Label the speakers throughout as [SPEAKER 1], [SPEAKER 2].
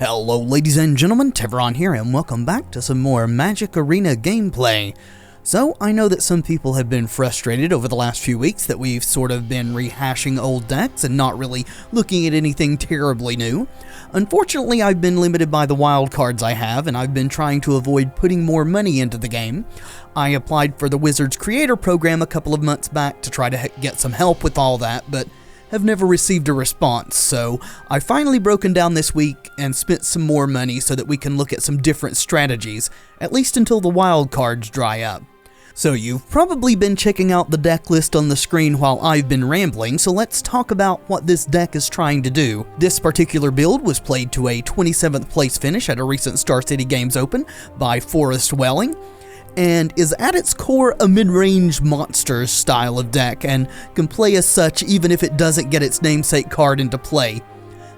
[SPEAKER 1] Hello ladies and gentlemen, Tevaron here and welcome back to some more Magic Arena gameplay. So, I know that some people have been frustrated over the last few weeks that we've sort of been rehashing old decks and not really looking at anything terribly new. Unfortunately, I've been limited by the wild cards I have and I've been trying to avoid putting more money into the game. I applied for the Wizards Creator Program a couple of months back to try to get some help with all that, but have never received a response, so I finally broken down this week and spent some more money so that we can look at some different strategies, at least until the wild cards dry up. So you've probably been checking out the deck list on the screen while I've been rambling, so let's talk about what this deck is trying to do. This particular build was played to a 27th place finish at a recent Star City Games Open by Forest Welling, and is at its core a mid-range monsters style of deck and can play as such even if it doesn't get its namesake card into play.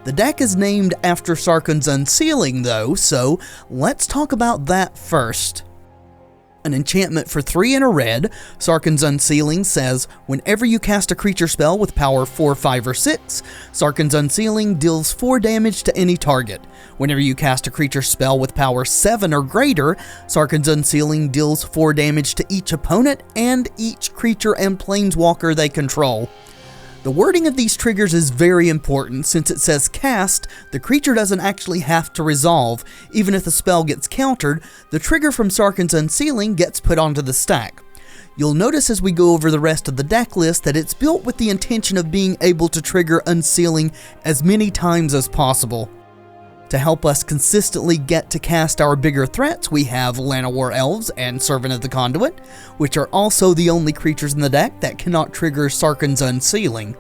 [SPEAKER 1] The deck is named after Sarkhan's Unsealing though, so let's talk about that first. An enchantment for 3 and a red, Sarkhan's Unsealing says, whenever you cast a creature spell with power 4, 5, or 6, Sarkhan's Unsealing deals 4 damage to any target. Whenever you cast a creature spell with power 7 or greater, Sarkhan's Unsealing deals 4 damage to each opponent and each creature and planeswalker they control. The wording of these triggers is very important since it says cast, the creature doesn't actually have to resolve. Even if the spell gets countered, the trigger from Sarkhan's Unsealing gets put onto the stack. You'll notice as we go over the rest of the deck list that it's built with the intention of being able to trigger Unsealing as many times as possible. To help us consistently get to cast our bigger threats, we have Llanowar Elves and Servant of the Conduit, which are also the only creatures in the deck that cannot trigger Sarkhan's Unsealing.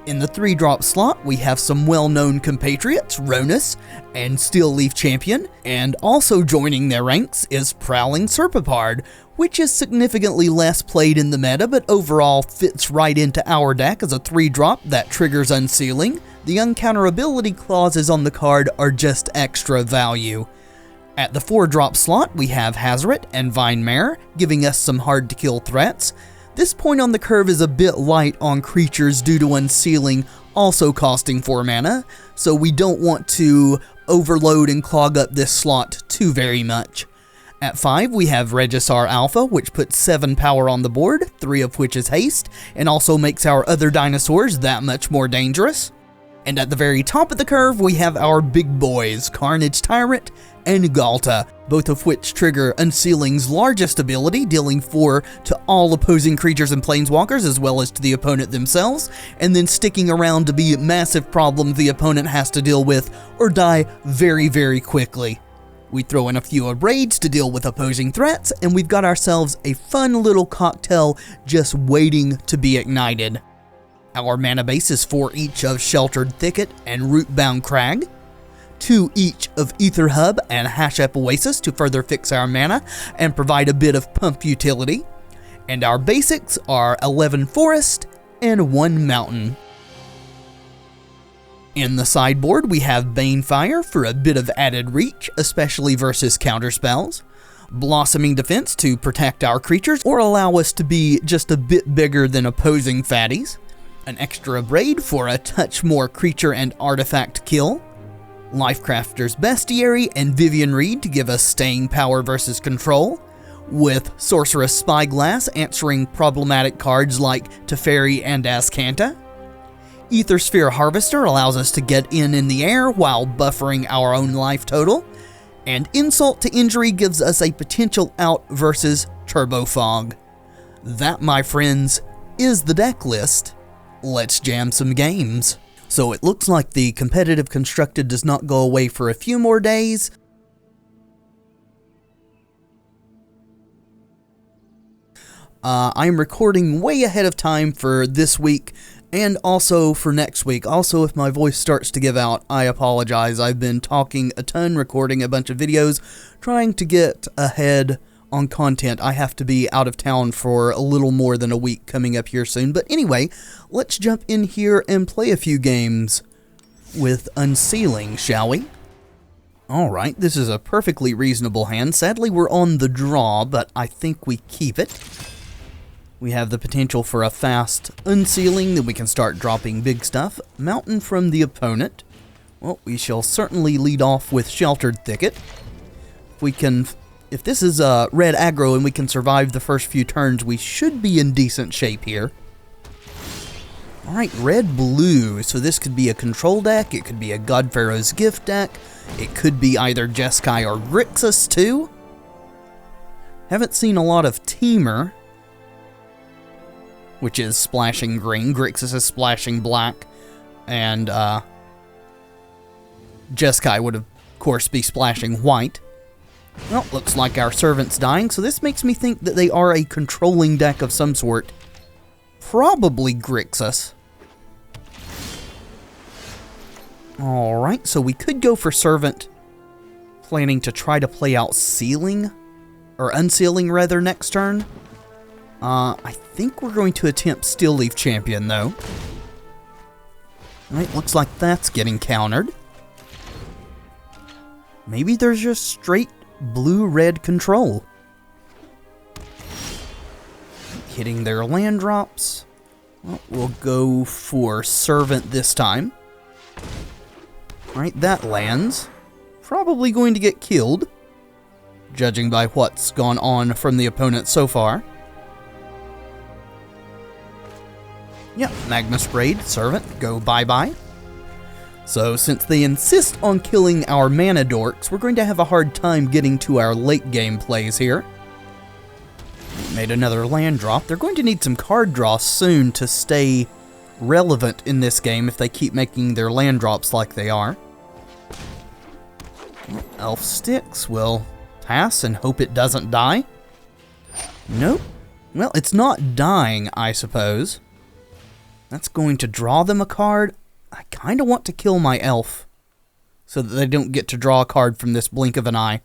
[SPEAKER 1] In the 3-drop slot, we have some well-known compatriots, Ronus and Steelleaf Champion, and also joining their ranks is Prowling Serpapard, which is significantly less played in the meta, but overall fits right into our deck as a 3-drop that triggers Unsealing. The uncounterability clauses on the card are just extra value. At the 4-drop slot, we have Hazoret and Vinemare, giving us some hard-to-kill threats. This point on the curve is a bit light on creatures due to Unsealing also costing 4 mana, so we don't want to overload and clog up this slot too very much. At 5, we have Regisar Alpha, which puts 7 power on the board, 3 of which is haste, and also makes our other dinosaurs that much more dangerous. And at the very top of the curve, we have our big boys, Carnage Tyrant and Galta, both of which trigger Unsealing's largest ability, dealing 4 to all opposing creatures and planeswalkers as well as to the opponent themselves, and then sticking around to be a massive problem the opponent has to deal with or die very, very quickly. We throw in a few Abrades to deal with opposing threats, and we've got ourselves a fun little cocktail just waiting to be ignited. Our mana base is 4 each of Sheltered Thicket and Rootbound Crag, 2 each of Ether Hub and Hashep Oasis to further fix our mana and provide a bit of pump utility, and our basics are 11 Forest and 1 Mountain. In the sideboard, we have Banefire for a bit of added reach, especially versus counterspells, Blossoming Defense to protect our creatures or allow us to be just a bit bigger than opposing fatties, an extra Abrade for a touch more creature and artifact kill, Lifecrafter's Bestiary and Vivian Reed to give us staying power versus control, with Sorceress Spyglass answering problematic cards like Teferi and Azcanta. Aethersphere Harvester allows us to get in the air while buffering our own life total, and Insult to Injury gives us a potential out versus Turbo Fog. That, my friends, is the deck list. Let's jam some games. So it looks like the competitive constructed does not go away for a few more days. I'm recording way ahead of time for this week and also for next week. Also, if my voice starts to give out, I apologize. I've been talking a ton, recording a bunch of videos, trying to get ahead on content. I have to be out of town for a little more than a week coming up here soon. But anyway, let's jump in here and play a few games with Unsealing, shall we? Alright, this is a perfectly reasonable hand. Sadly, we're on the draw, but I think we keep it. We have the potential for a fast Unsealing, then we can start dropping big stuff. Mountain from the opponent. Well, we shall certainly lead off with Sheltered Thicket. If this is red aggro and we can survive the first few turns, we should be in decent shape here. Alright, red-blue, so this could be a control deck, it could be a God Pharaoh's Gift deck, it could be either Jeskai or Grixis too. Haven't seen a lot of Teamer, which is splashing green, Grixis is splashing black, and Jeskai would of course be splashing white. Well, looks like our servant's dying, so this makes me think that they are a controlling deck of some sort. Probably Grixis. Alright, so we could go for Servant, planning to try to play out Sealing, or Unsealing rather, next turn. I think we're going to attempt Steel Leaf Champion, though. Alright, looks like that's getting countered. Maybe there's just straight blue-red control. Hitting their land drops. Well, we'll go for Servant this time. Alright, that lands. Probably going to get killed, judging by what's gone on from the opponent so far. Yep, Magma Sprayed, Servant, go bye-bye. So, since they insist on killing our mana dorks, we're going to have a hard time getting to our late game plays here. Made another land drop. They're going to need some card draw soon to stay relevant in this game if they keep making their land drops like they are. Elf Sticks will pass and hope it doesn't die. Nope. Well, it's not dying, I suppose. That's going to draw them a card. I kind of want to kill my elf so that they don't get to draw a card from this blink of an eye.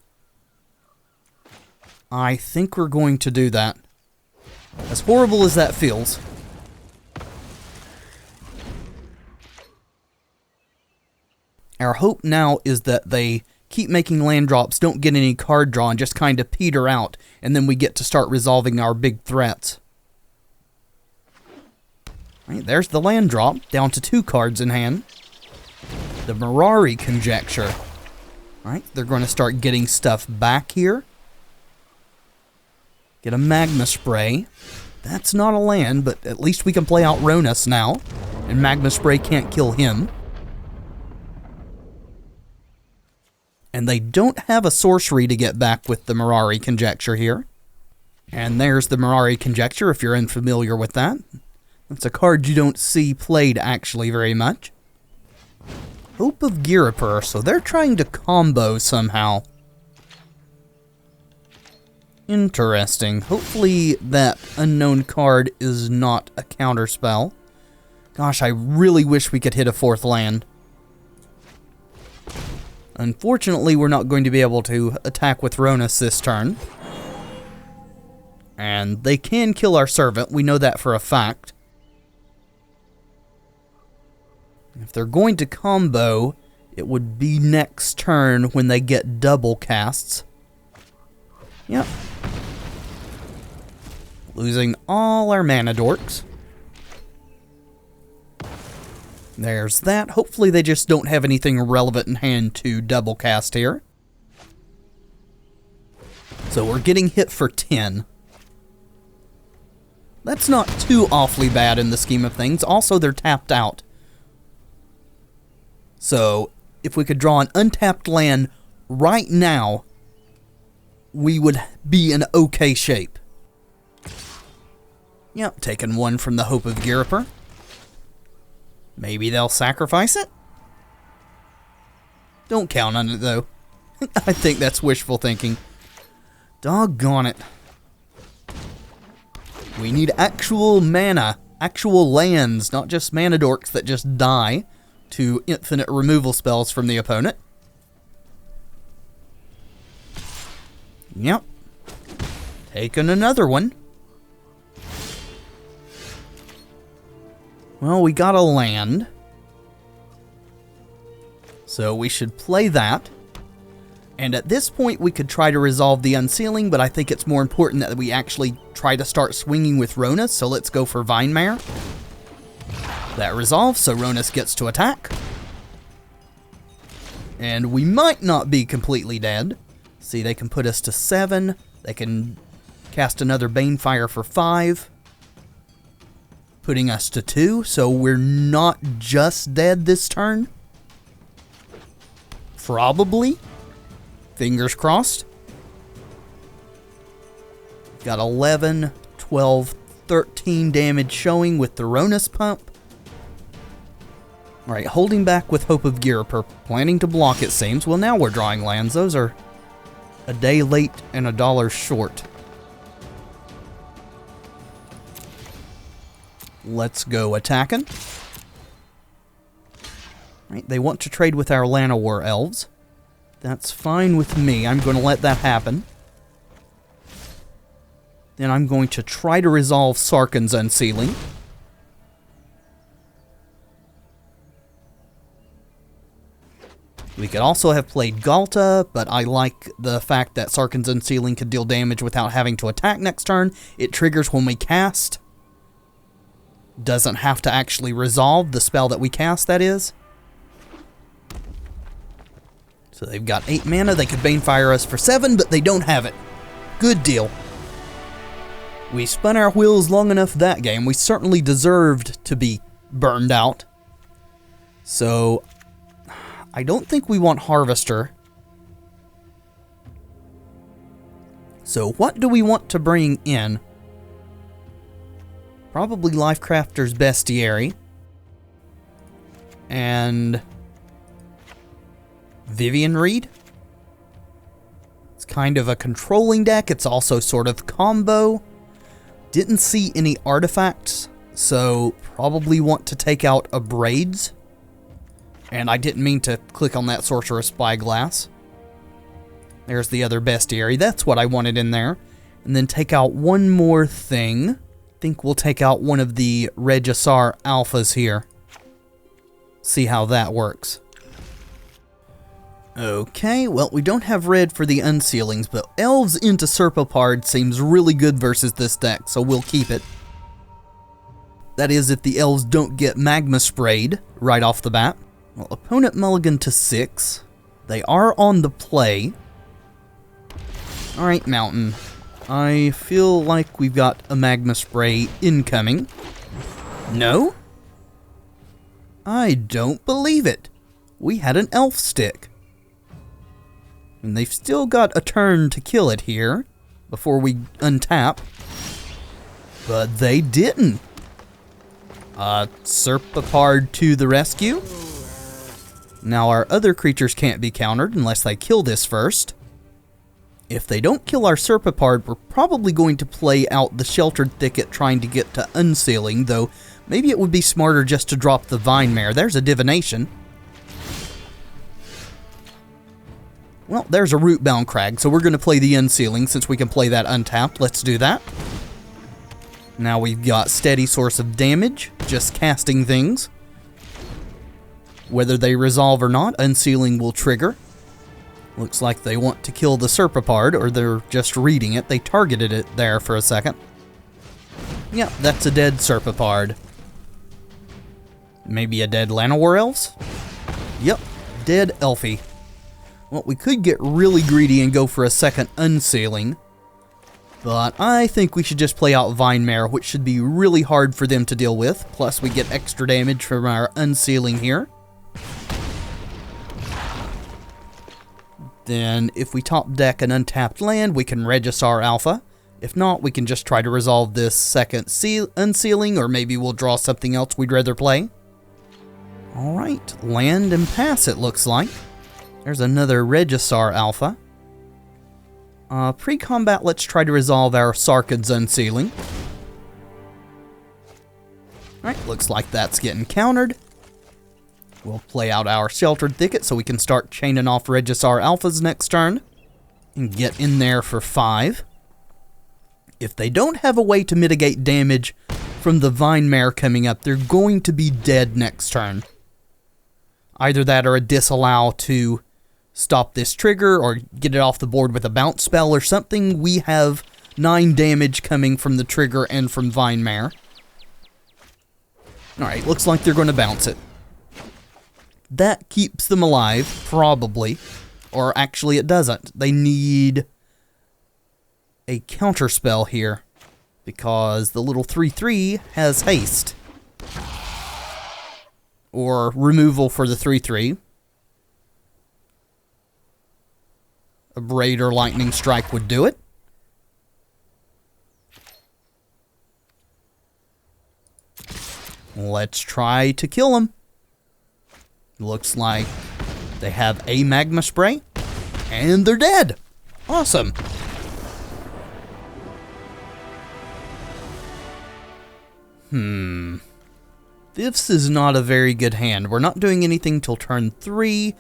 [SPEAKER 1] I think we're going to do that. As horrible as that feels. Our hope now is that they keep making land drops, don't get any card draw, and just kind of peter out, and then we get to start resolving our big threats. Right, there's the land drop, down to 2 cards in hand. The Mirari Conjecture. Right, they're going to start getting stuff back here. Get a Magma Spray. That's not a land, but at least we can play out Ronus now, and Magma Spray can't kill him. And they don't have a sorcery to get back with the Mirari Conjecture here. And there's the Mirari Conjecture, if you're unfamiliar with that. It's a card you don't see played actually very much. Hope of Girapur, so they're trying to combo somehow. Interesting. Hopefully that unknown card is not a counterspell. Gosh, I really wish we could hit a 4th land. Unfortunately, we're not going to be able to attack with Ronus this turn. And they can kill our servant, we know that for a fact. If they're going to combo, it would be next turn when they get double casts. Yep. Losing all our mana dorks. There's that. Hopefully they just don't have anything relevant in hand to double cast here. So we're getting hit for 10. That's not too awfully bad in the scheme of things. Also, they're tapped out. So, if we could draw an untapped land right now, we would be in okay shape. Yep, taking 1 from the Hope of Girapur. Maybe they'll sacrifice it? Don't count on it, though. I think that's wishful thinking. Doggone it. We need actual mana, actual lands, not just mana dorks that just die to infinite removal spells from the opponent. Yep. Taking another one. Well, we got a land. So we should play that. And at this point, we could try to resolve the Unsealing, but I think it's more important that we actually try to start swinging with Ronus, so let's go for Vinemare. That resolves, so Ronus gets to attack. And we might not be completely dead. See, they can put us to 7. They can cast another Banefire for 5. Putting us to 2, so we're not just dead this turn. Probably. Fingers crossed. Got 11, 12, 13 damage showing with the Ronus Pump. Alright, holding back with Hope of Ghirapur. Planning to block, it seems. Well, now we're drawing lands. Those are a day late and $1 short. Let's go attacking. Right, they want to trade with our Llanowar elves. That's fine with me. I'm going to let that happen. Then I'm going to try to resolve Sarkhan's Unsealing. We could also have played Galta, but I like the fact that Sarkhan's Unsealing could deal damage without having to attack next turn. It triggers when we cast. Doesn't have to actually resolve the spell that we cast, that is. So they've got 8 mana. They could Banefire us for 7, but they don't have it. Good deal. We spun our wheels long enough that game. We certainly deserved to be burned out. So I don't think we want Harvester. So what do we want to bring in? Probably Lifecrafter's Bestiary. And Vivian Reed. It's kind of a controlling deck. It's also sort of combo. Didn't see any artifacts, so probably want to take out a Braids. And I didn't mean to click on that Sorcerous Spyglass. There's the other Bestiary. That's what I wanted in there. And then take out one more thing. I think we'll take out one of the Regisar Alphas here. See how that works. Okay, well, we don't have red for the Unsealings, but Elves into Serpopard seems really good versus this deck, so we'll keep it. That is, if the Elves don't get Magma Sprayed right off the bat. Well, opponent mulligan to 6. They are on the play. Alright, Mountain. I feel like we've got a Magma Spray incoming. No? I don't believe it. We had an Elf Stick. And they've still got a turn to kill it here before we untap. But they didn't. Serpopard to the rescue. Now our other creatures can't be countered unless they kill this first. If they don't kill our Serpopard, we're probably going to play out the Sheltered Thicket trying to get to Unsealing, though maybe it would be smarter just to drop the Vine Mare. There's a Divination. Well, there's a Rootbound Crag, so we're going to play the Unsealing since we can play that untapped. Let's do that. Now we've got Steady Source of Damage, just casting things. Whether they resolve or not, Unsealing will trigger. Looks like they want to kill the Serpopard, or they're just reading it. They targeted it there for a second. Yep, that's a dead Serpopard. Maybe a dead Llanowar Elves? Yep, dead Elfie. Well, we could get really greedy and go for a second Unsealing, but I think we should just play out Vine Mare, which should be really hard for them to deal with. Plus, we get extra damage from our Unsealing here. Then, if we top deck an untapped land, we can Regisar Alpha. If not, we can just try to resolve this second Unsealing, or maybe we'll draw something else we'd rather play. Alright, land and pass it looks like. There's another Regisar Alpha. Pre-combat, let's try to resolve our Sarkhan's Unsealing. Alright, looks like that's getting countered. We'll play out our Sheltered Thicket so we can start chaining off Regisar Alphas next turn. And get in there for 5. If they don't have a way to mitigate damage from the Vine Mare coming up, they're going to be dead next turn. Either that or a disallow to stop this trigger or get it off the board with a bounce spell or something. We have 9 damage coming from the trigger and from Vine Mare. Alright, looks like they're going to bounce it. That keeps them alive, probably. Or actually it doesn't. They need a counterspell here, because the little 3/3 has haste. Or removal for the 3/3. A Braid or Lightning Strike would do it. Let's try to kill him. Looks like they have a Magma Spray, and they're dead. Awesome. This is not a very good hand. We're not doing anything till turn 3.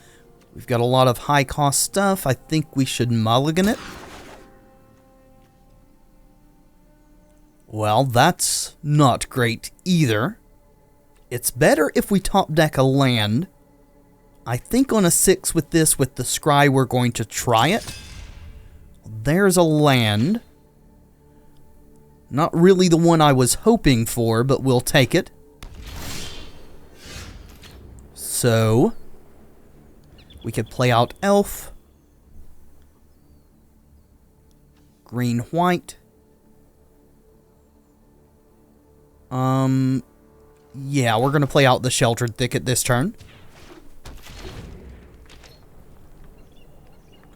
[SPEAKER 1] We've got a lot of high cost stuff. I think we should mulligan it. Well, that's not great either. It's better if we top deck a land. I think on a 6 with this, with the Scry, we're going to try it. There's a land. Not really the one I was hoping for, but we'll take it. So, we could play out Elf. Green-white. Yeah, we're going to play out the Sheltered Thicket this turn.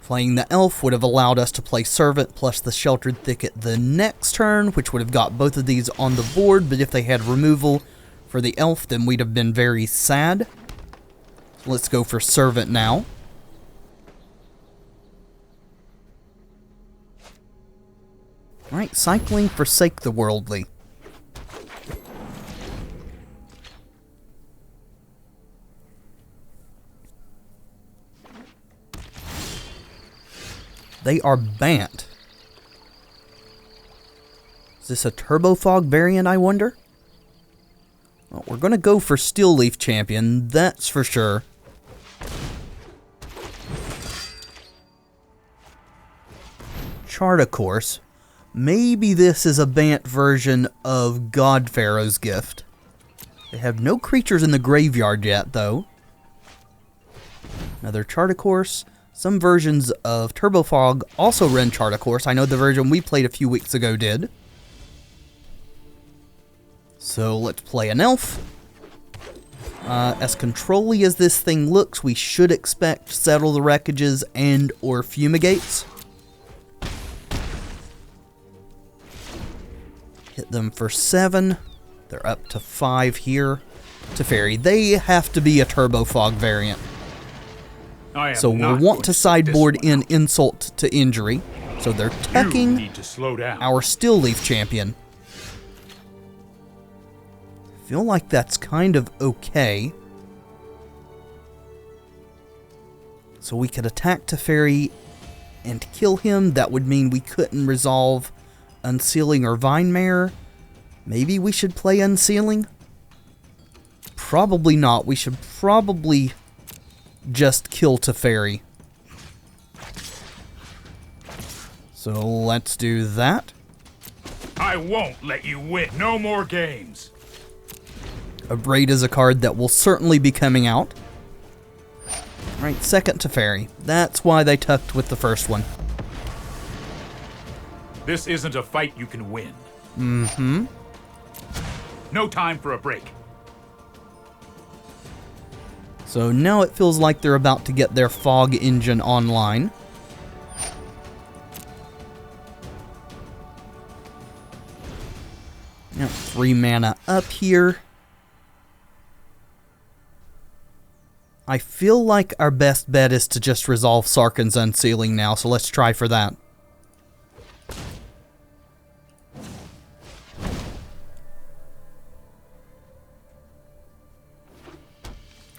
[SPEAKER 1] Playing the Elf would have allowed us to play Servant plus the Sheltered Thicket the next turn, which would have got both of these on the board, but if they had removal for the Elf, then we'd have been very sad. So let's go for Servant now. Alright, cycling Forsake the Worldly. They are Bant. Is this a Turbo Fog variant, I wonder? Well, we're going to go for Steel Leaf Champion, that's for sure. Chart a Course. Maybe this is a Bant version of God Pharaoh's Gift. They have no creatures in the graveyard yet, though. Another Chart a Course. Some versions of Turbo Fog also run Chart a Course. I know the version we played a few weeks ago did. So let's play an Elf. As control-y as this thing looks, we should expect Settle the Wreckages and or Fumigates. Hit them for 7. They're up to 5 here. Teferi. They have to be a Turbo Fog variant. So we'll want to sideboard in Insult to Injury. So they're teching our Steel Leaf Champion. Feel like that's kind of okay. So we could attack Teferi and kill him. That would mean we couldn't resolve Unsealing or Vinemare. Maybe we should play Unsealing? Probably not. We should probably just kill Teferi. So let's do that.
[SPEAKER 2] I won't let you win. No more games.
[SPEAKER 1] A Braid is a card that will certainly be coming out. Alright, second Teferi. That's why they tucked with the first one.
[SPEAKER 2] This isn't a fight you can win.
[SPEAKER 1] Mm-hmm.
[SPEAKER 2] No time for a break.
[SPEAKER 1] So now it feels like they're about to get their Fog Engine online. Now 3 mana up here. I feel like our best bet is to just resolve Sarkhan's Unsealing now, so let's try for that.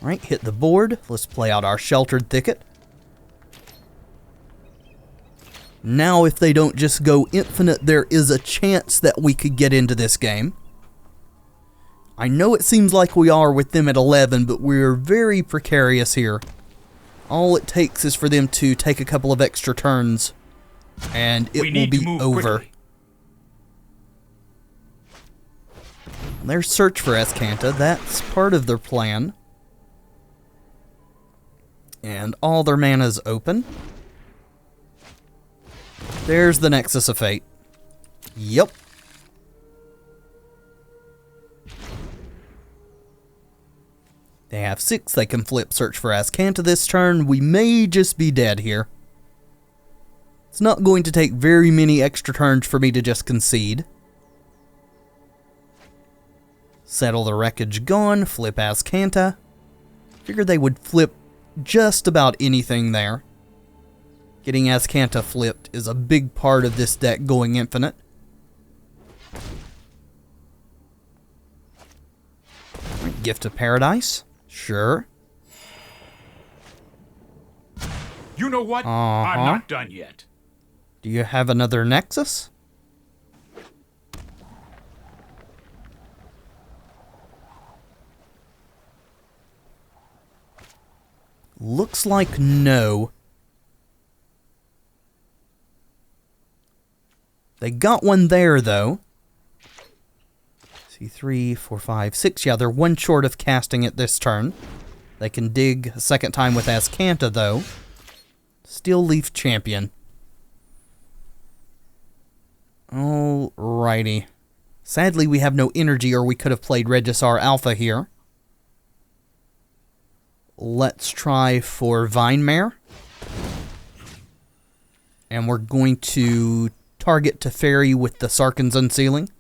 [SPEAKER 1] Alright, hit the board. Let's play out our Sheltered Thicket. Now, if they don't just go infinite, there is a chance that we could get into this game. I know it seems like we are with them at 11, but we're very precarious here. All it takes is for them to take a couple of extra turns, and it will be over.
[SPEAKER 2] Quickly.
[SPEAKER 1] Their search for Escanta, that's part of their plan. And all their mana's open. There's the Nexus of Fate. Yep. They have 6. They can flip Search for Azcanta this turn. We may just be dead here. It's not going to take very many extra turns for me to just concede. Settle the Wreckage gone. Flip Azcanta. Figured they would flip just about anything there. Getting Azcanta flipped is a big part of this deck going infinite. Gift of Paradise. Sure.
[SPEAKER 2] You know what? I'm not done yet.
[SPEAKER 1] Do you have another Nexus? Looks like no. They got one there, though. See, 3, 4, 5, 6. Yeah, they're one short of casting it this turn. They can dig a second time with Azcanta, though. Steel Leaf Champion. Alrighty. Sadly, we have no energy, or we could have played Regisar Alpha here. Let's try for Vinemare. And we're going to target Teferi with the Sarkhan's Unsealing.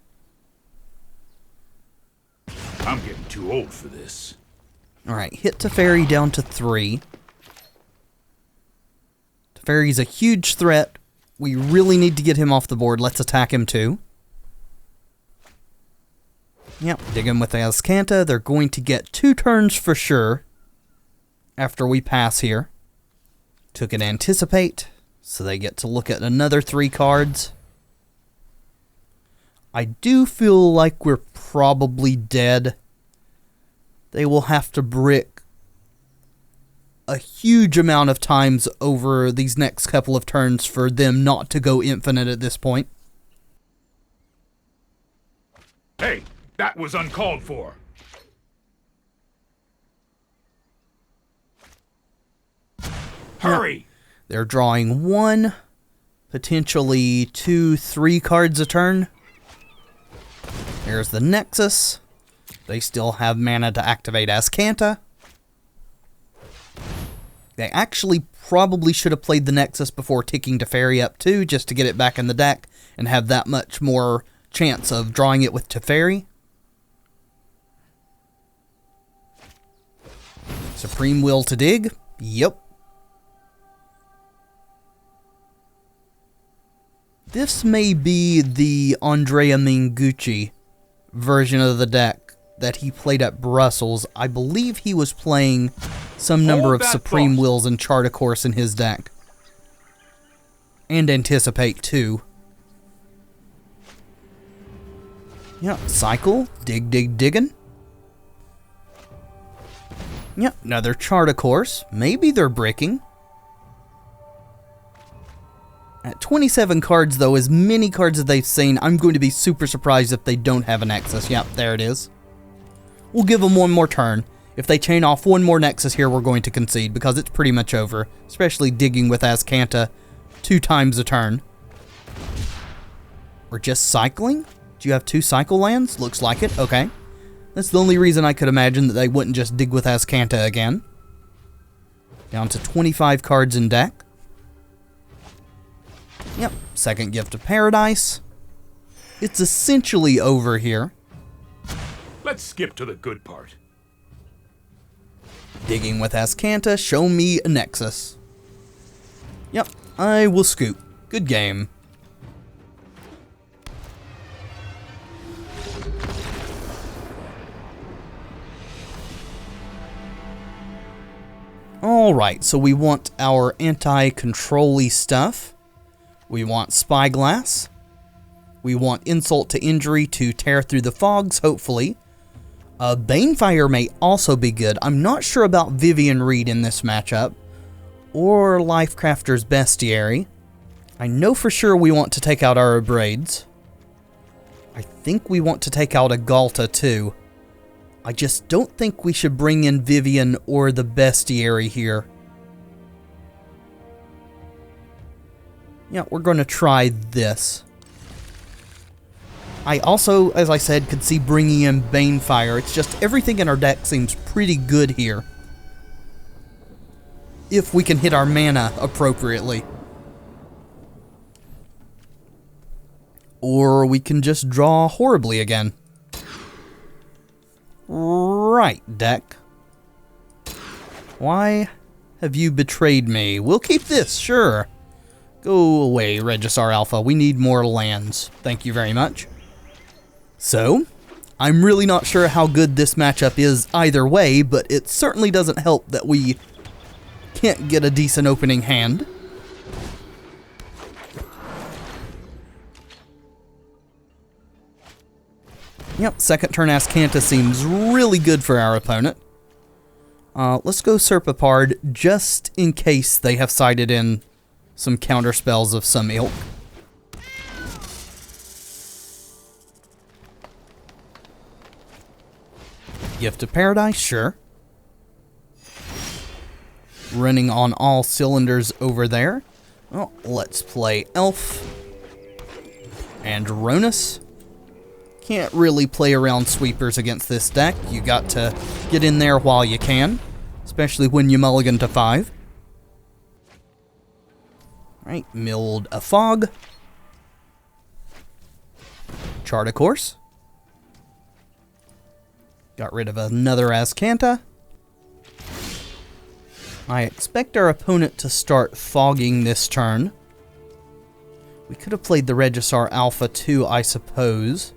[SPEAKER 2] I'm getting too old for this.
[SPEAKER 1] Alright, hit Teferi down to 3. Teferi's a huge threat. We really need to get him off the board. Let's attack him too. Yep, dig him with Azcanta. They're going to get 2 turns for sure after we pass here. Took an Anticipate, so they get to look at another 3 cards. I do feel like we're probably dead. They will have to brick a huge amount of times over these next couple of turns for them not to go infinite at this point.
[SPEAKER 2] Hey, that was uncalled for. Hurry!
[SPEAKER 1] They're drawing 1, potentially 2, 3 cards a turn. There's the Nexus. They still have mana to activate Azcanta. They actually probably should have played the Nexus before ticking Teferi up too, just to get it back in the deck and have that much more chance of drawing it with Teferi. Supreme Will to dig. Yep. This may be the Andrea Mingucci version of the deck that he played at Brussels. I believe he was playing some number of Supreme Wills and Chart a Course in his deck. And Anticipate, too. Yeah, Cycle. Dig, dig, diggin'. Yeah, another Chart a Course. Maybe they're bricking. At 27 cards, though, as many cards as they've seen, I'm going to be super surprised if they don't have a Nexus. Yep, there it is. We'll give them one more turn. If they chain off one more Nexus here, we're going to concede, because it's pretty much over. Especially digging with Azcanta 2 times a turn. We're just cycling? Do you have 2 cycle lands? Looks like it. Okay. That's the only reason I could imagine that they wouldn't just dig with Azcanta again. Down to 25 cards in deck. Yep, second Gift of Paradise. It's essentially over here.
[SPEAKER 2] Let's skip to the good part.
[SPEAKER 1] Digging with Azcanta, show me a Nexus. Yep, I will scoop. Good game. Alright, so we want our anti-control-y stuff. We want Spyglass. We want Insult to Injury to tear through the fogs, hopefully. Banefire may also be good. I'm not sure about Vivian Reed in this matchup. Or Lifecrafter's Bestiary. I know for sure we want to take out our Braids. I think we want to take out a Galta too. I just don't think we should bring in Vivian or the Bestiary here. Yeah, we're going to try this. I also, as I said, could see bringing in Banefire. It's just everything in our deck seems pretty good here. If we can hit our mana appropriately. Or we can just draw horribly again. Right, deck. Why have you betrayed me? We'll keep this, sure. Go away, Regisar Alpha. We need more lands. Thank you very much. So, I'm really not sure how good this matchup is either way, but it certainly doesn't help that we can't get a decent opening hand. Yep, second turn Ascanta seems really good for our opponent. Let's go Serpapard just in case they have sided in some counter spells of some ilk. Gift of Paradise, sure. Running on all cylinders over there. Well, let's play Elf and Ronus. Can't really play around sweepers against this deck. You got to get in there while you can, especially when you mulligan to 5. Alright, milled a Fog. Chart a Course. Got rid of another Ascanta. I expect our opponent to start fogging this turn. We could have played the Regisar Alpha too, I suppose.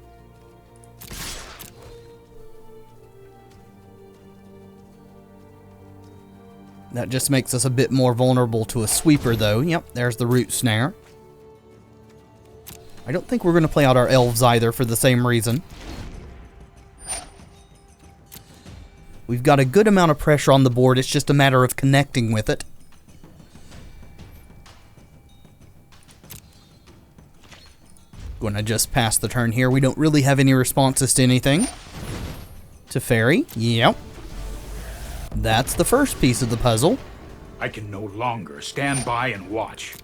[SPEAKER 1] That just makes us a bit more vulnerable to a sweeper, though. Yep, there's the Root Snare. I don't think we're going to play out our elves either for the same reason. We've got a good amount of pressure on the board. It's just a matter of connecting with it. Going to just pass the turn here. We don't really have any responses to anything. Teferi, yep. That's the first piece of the puzzle.
[SPEAKER 2] I can no longer stand by and watch.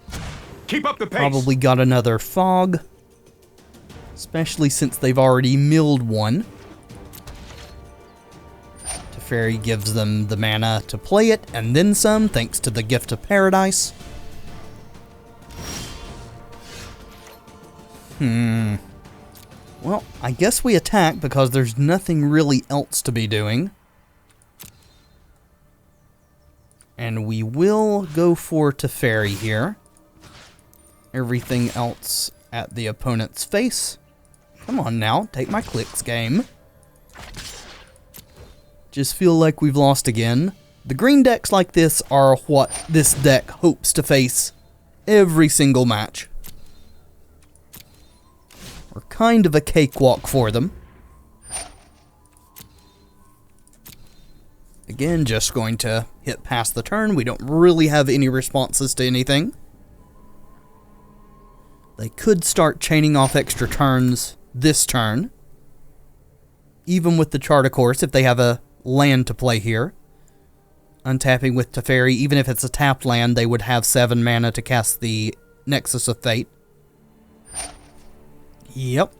[SPEAKER 2] Keep up the pace.
[SPEAKER 1] Probably got another Fog. Especially since they've already milled one. Teferi gives them the mana to play it, and then some, thanks to the Gift of Paradise. Well, I guess we attack because there's nothing really else to be doing. And we will go for Teferi here. Everything else at the opponent's face. Come on now, take my clicks, game. Just feel like we've lost again. The green decks like this are what this deck hopes to face every single match. We're kind of a cakewalk for them. Again, just going to hit past the turn. We don't really have any responses to anything. They could start chaining off extra turns this turn. Even with the Chart a Course, if they have a land to play here. Untapping with Teferi, even if it's a tapped land, they would have 7 mana to cast the Nexus of Fate. Yep.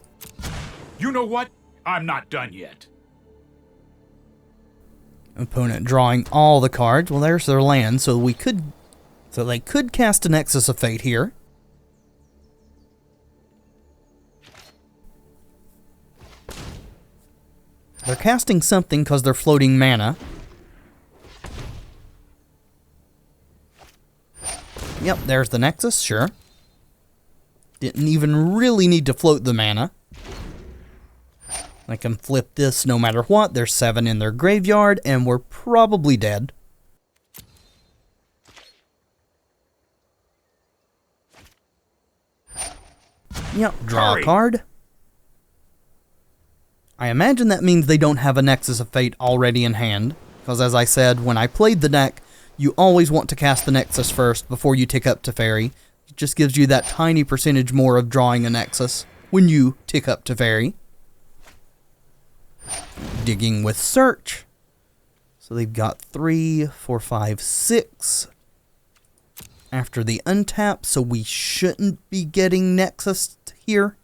[SPEAKER 2] You know what? I'm not done yet.
[SPEAKER 1] Opponent drawing all the cards. Well, there's their land, so they could cast a Nexus of Fate here. They're casting something because they're floating mana. Yep, there's the Nexus, sure. Didn't even really need to float the mana. I can flip this no matter what. There's 7 in their graveyard, and we're probably dead. Yep, draw a card. I imagine that means they don't have a Nexus of Fate already in hand, because as I said, when I played the deck, you always want to cast the Nexus first before you tick up Teferi. It just gives you that tiny percentage more of drawing a Nexus when you tick up Teferi. Digging with Search. So they've got 3, 4, 5, 6. after the untap, so we shouldn't be getting Nexus here.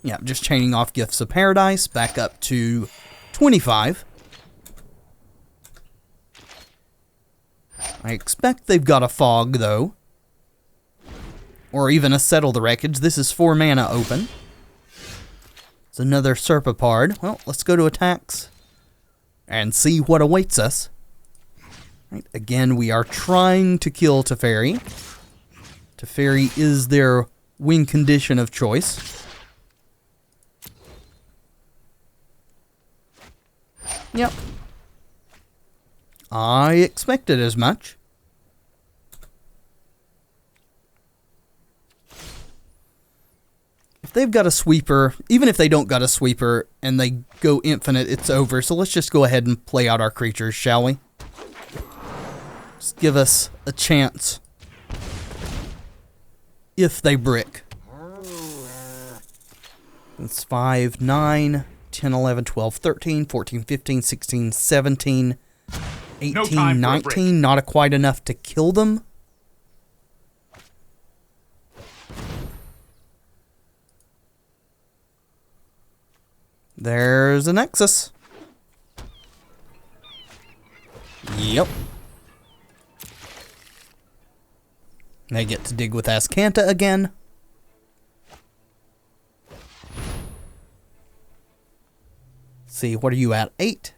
[SPEAKER 1] Yeah, just chaining off Gifts of Paradise back up to 25. I expect they've got a Fog, though. Or even a Settle the Wreckage. This is 4 mana open. It's another Serpapard. Well, let's go to attacks and see what awaits us. Right, again, we are trying to kill Teferi. Teferi is their win condition of choice. Yep. I expected as much. If they've got a sweeper, even if they don't got a sweeper and they go infinite, it's over. So let's just go ahead and play out our creatures, shall we? Just give us a chance. If they brick. It's 5, 9, 10, 11, 12, 13, 14, 15, 16, 17, 18, 19. Not quite enough to kill them. There's a Nexus. Yep. They get to dig with Azcanta again. See, what are you at? 8?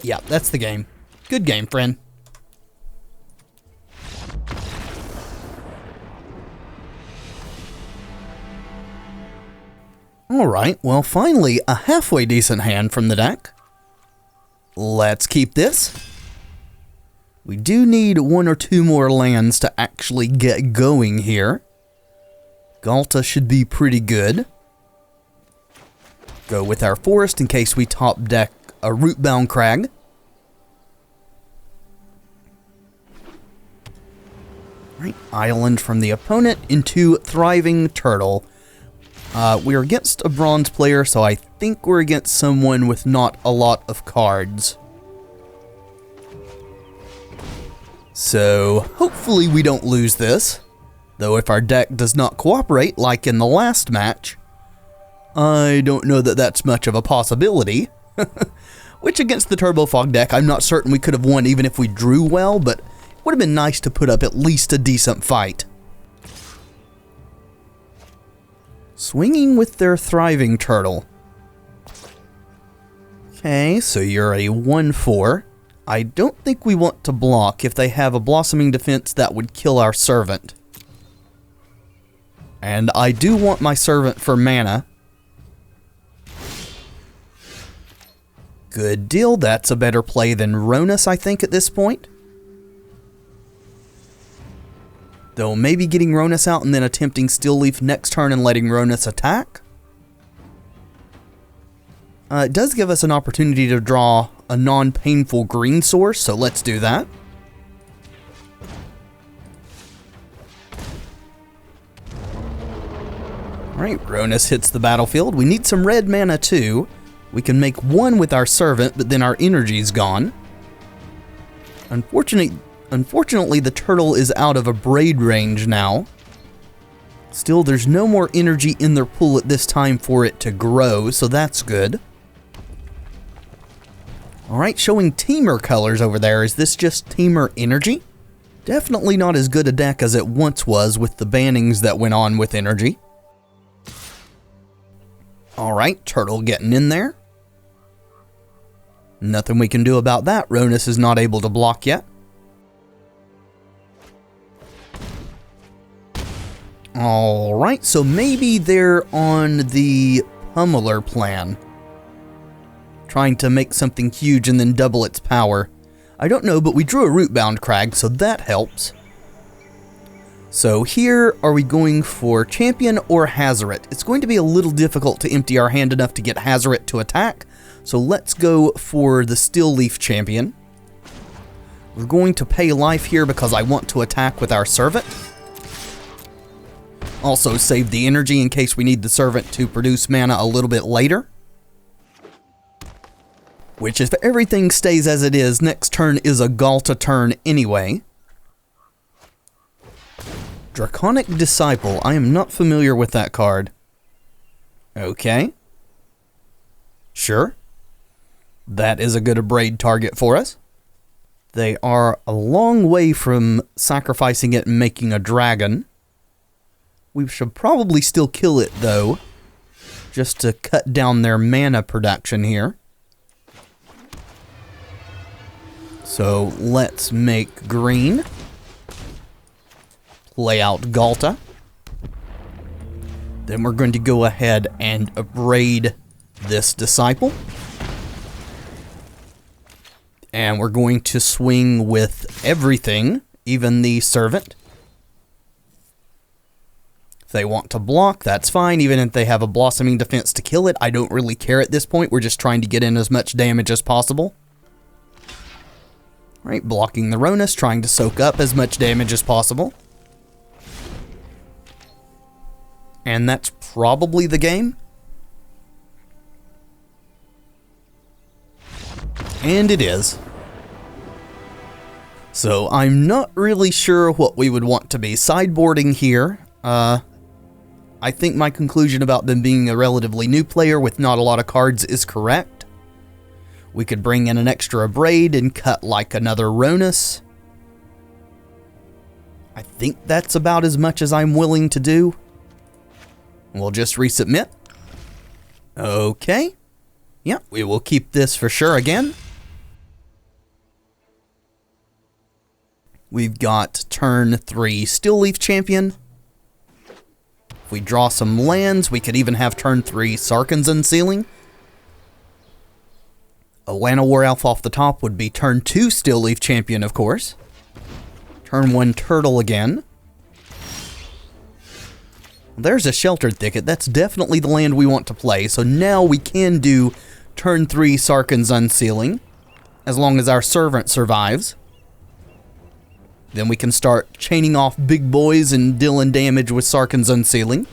[SPEAKER 1] Yeah, that's the game. Good game, friend. Alright, well, finally, a halfway decent hand from the deck. Let's keep this. We do need 1 or 2 more lands to actually get going here. Galta should be pretty good. Go with our forest in case we top deck a Rootbound Crag. Right, island from the opponent into Thriving Turtle. We're against a bronze player, so I think we're against someone with not a lot of cards. So, hopefully we don't lose this. Though if our deck does not cooperate, like in the last match, I don't know that that's much of a possibility. Which against the Turbo Fog deck, I'm not certain we could have won even if we drew well, but it would have been nice to put up at least a decent fight. Swinging with their Thriving Turtle. Okay, so you're a 1/4. I don't think we want to block if they have a Blossoming Defense that would kill our Servant. And I do want my Servant for mana. Good deal, that's a better play than Ronus, I think, at this point. Though maybe getting Ronus out and then attempting Still Leaf next turn and letting Ronus attack. It does give us an opportunity to draw a non-painful green source, so let's do that. Alright, Ronus hits the battlefield. We need some red mana too. We can make 1 with our Servant, but then our energy's gone. Unfortunately, the turtle is out of a braid range now. Still, there's no more energy in their pool at this time for it to grow, so that's good. Alright, showing Teamer colors over there. Is this just Teamer energy? Definitely not as good a deck as it once was with the bannings that went on with energy. Alright, turtle getting in there. Nothing we can do about that. Ronus is not able to block yet. Alright, so maybe they're on the Pummeler plan. Trying to make something huge and then double its power. I don't know, but we drew a Rootbound Crag, so that helps. So here, are we going for Champion or Hazoret? It's going to be a little difficult to empty our hand enough to get Hazoret to attack, so let's go for the Still Leaf Champion. We're going to pay life here because I want to attack with our Servant. Also save the energy in case we need the Servant to produce mana a little bit later. Which, if everything stays as it is, next turn is a Galta turn anyway. Draconic Disciple. I am not familiar with that card. Okay. Sure. That is a good abrade target for us. They are a long way from sacrificing it and making a dragon. We should probably still kill it, though, just to cut down their mana production here. So let's make green. Play out Galta. Then we're going to go ahead and abrade this Disciple. And we're going to swing with everything, even the Servant. If they want to block, that's fine. Even if they have a Blossoming Defense to kill it, I don't really care at this point. We're just trying to get in as much damage as possible. Right, blocking the Ronus, trying to soak up as much damage as possible. And that's probably the game. And it is. So I'm not really sure what we would want to be sideboarding here. I think my conclusion about them being a relatively new player with not a lot of cards is correct. We could bring in an extra abrade and cut like another Ronus. I think that's about as much as I'm willing to do. We'll just resubmit. Okay. Yeah, we will keep this for sure again. We've got turn 3 Stillleaf Champion. If we draw some lands, we could even have turn 3 Sarkhan's Unsealing. A Llanowar Elf off the top would be turn 2 Stillleaf Champion, of course. Turn 1 Turtle again. There's a Sheltered Thicket. That's definitely the land we want to play. So now we can do turn 3 Sarkhan's Unsealing, as long as our Servant survives. Then we can start chaining off big boys and dealing damage with Sarkhan's Unsealing.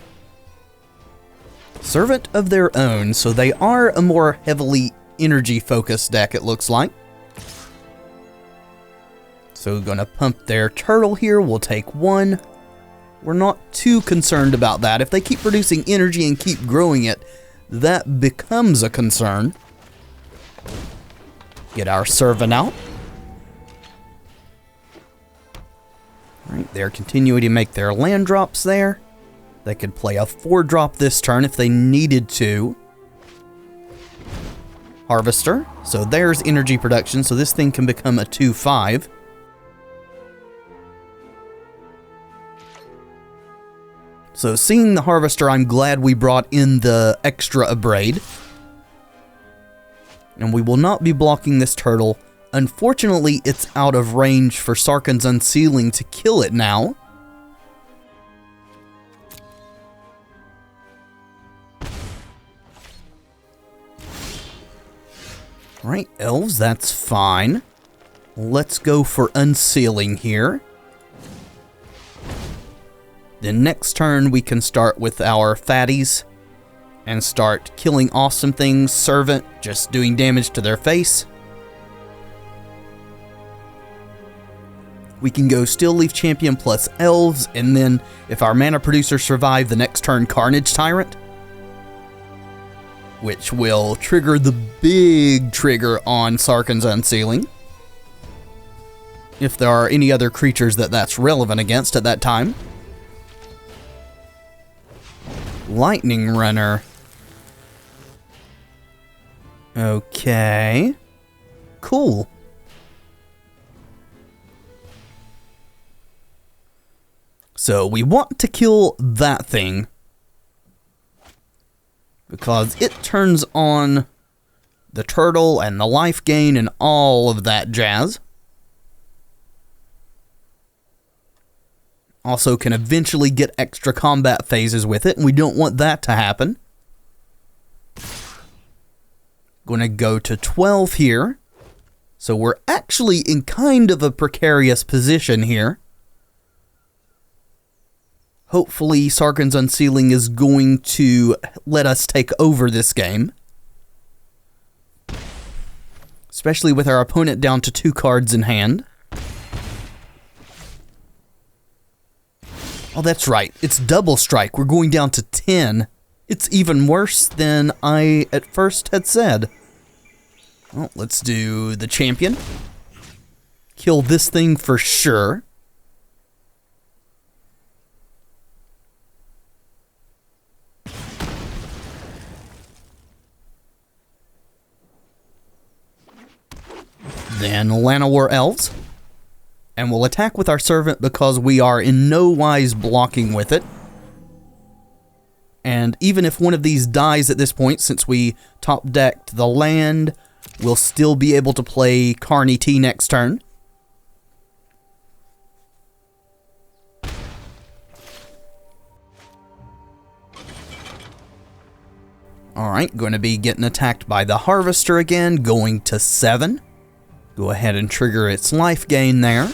[SPEAKER 1] Servant of their own, so they are a more heavily energy-focused deck, it looks like. So we're going to pump their Turtle here. We'll take 1. We're not too concerned about that. If they keep producing energy and keep growing it, that becomes a concern. Get our Servant out. Alright, they're continuing to make their land drops there. They could play a 4-drop this turn if they needed to. Harvester. So there's energy production, so this thing can become a 2/5. So seeing the Harvester, I'm glad we brought in the extra abrade. And we will not be blocking this Turtle. Unfortunately, it's out of range for Sarkhan's Unsealing to kill it now. Alright, Elves, that's fine. Let's go for Unsealing here. Then next turn we can start with our fatties and start killing awesome things. Servant, just doing damage to their face. We can go Stillleaf Champion plus Elves, and then if our mana producers survive, the next turn Carnage Tyrant, which will trigger the big trigger on Sarkhan's Unsealing, if there are any other creatures that's relevant against at that time. Lightning Runner. Okay. Cool. So we want to kill that thing because it turns on the turtle and the life gain and all of that jazz. Also can eventually get extra combat phases with it, and we don't want that to happen. Gonna go to 12 here. So we're actually in kind of a precarious position here. Hopefully Sarkhan's Unsealing is going to let us take over this game. especially with our opponent down to 2 cards in hand. Oh, that's right. It's double strike. We're going down to 10. It's even worse than I at first had said. Well, let's do the champion. Kill this thing for sure. Then Llanowar Elves. And we'll attack with our servant because we are in no wise blocking with it. And even if one of these dies at this point, since we top-decked the land, we'll still be able to play Carney T next turn. Alright, going to be getting attacked by the Harvester again, going to 7. Go ahead and trigger its life gain there.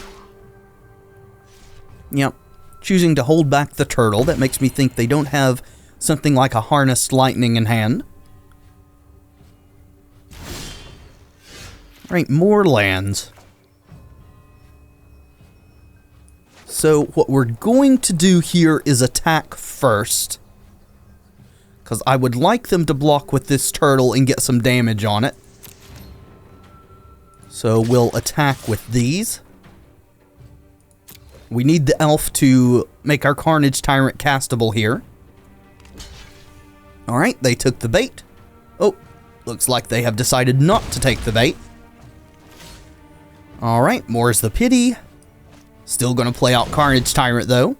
[SPEAKER 1] Yep, choosing to hold back the turtle. That makes me think they don't have something like a harnessed lightning in hand. Alright, more lands. So what we're going to do here is attack first, because I would like them to block with this turtle and get some damage on it. So we'll attack with these. We need the elf to make our Carnage Tyrant castable here. Alright, they took the bait. Oh, looks like they have decided not to take the bait. Alright, more's the pity. Still gonna play out Carnage Tyrant though.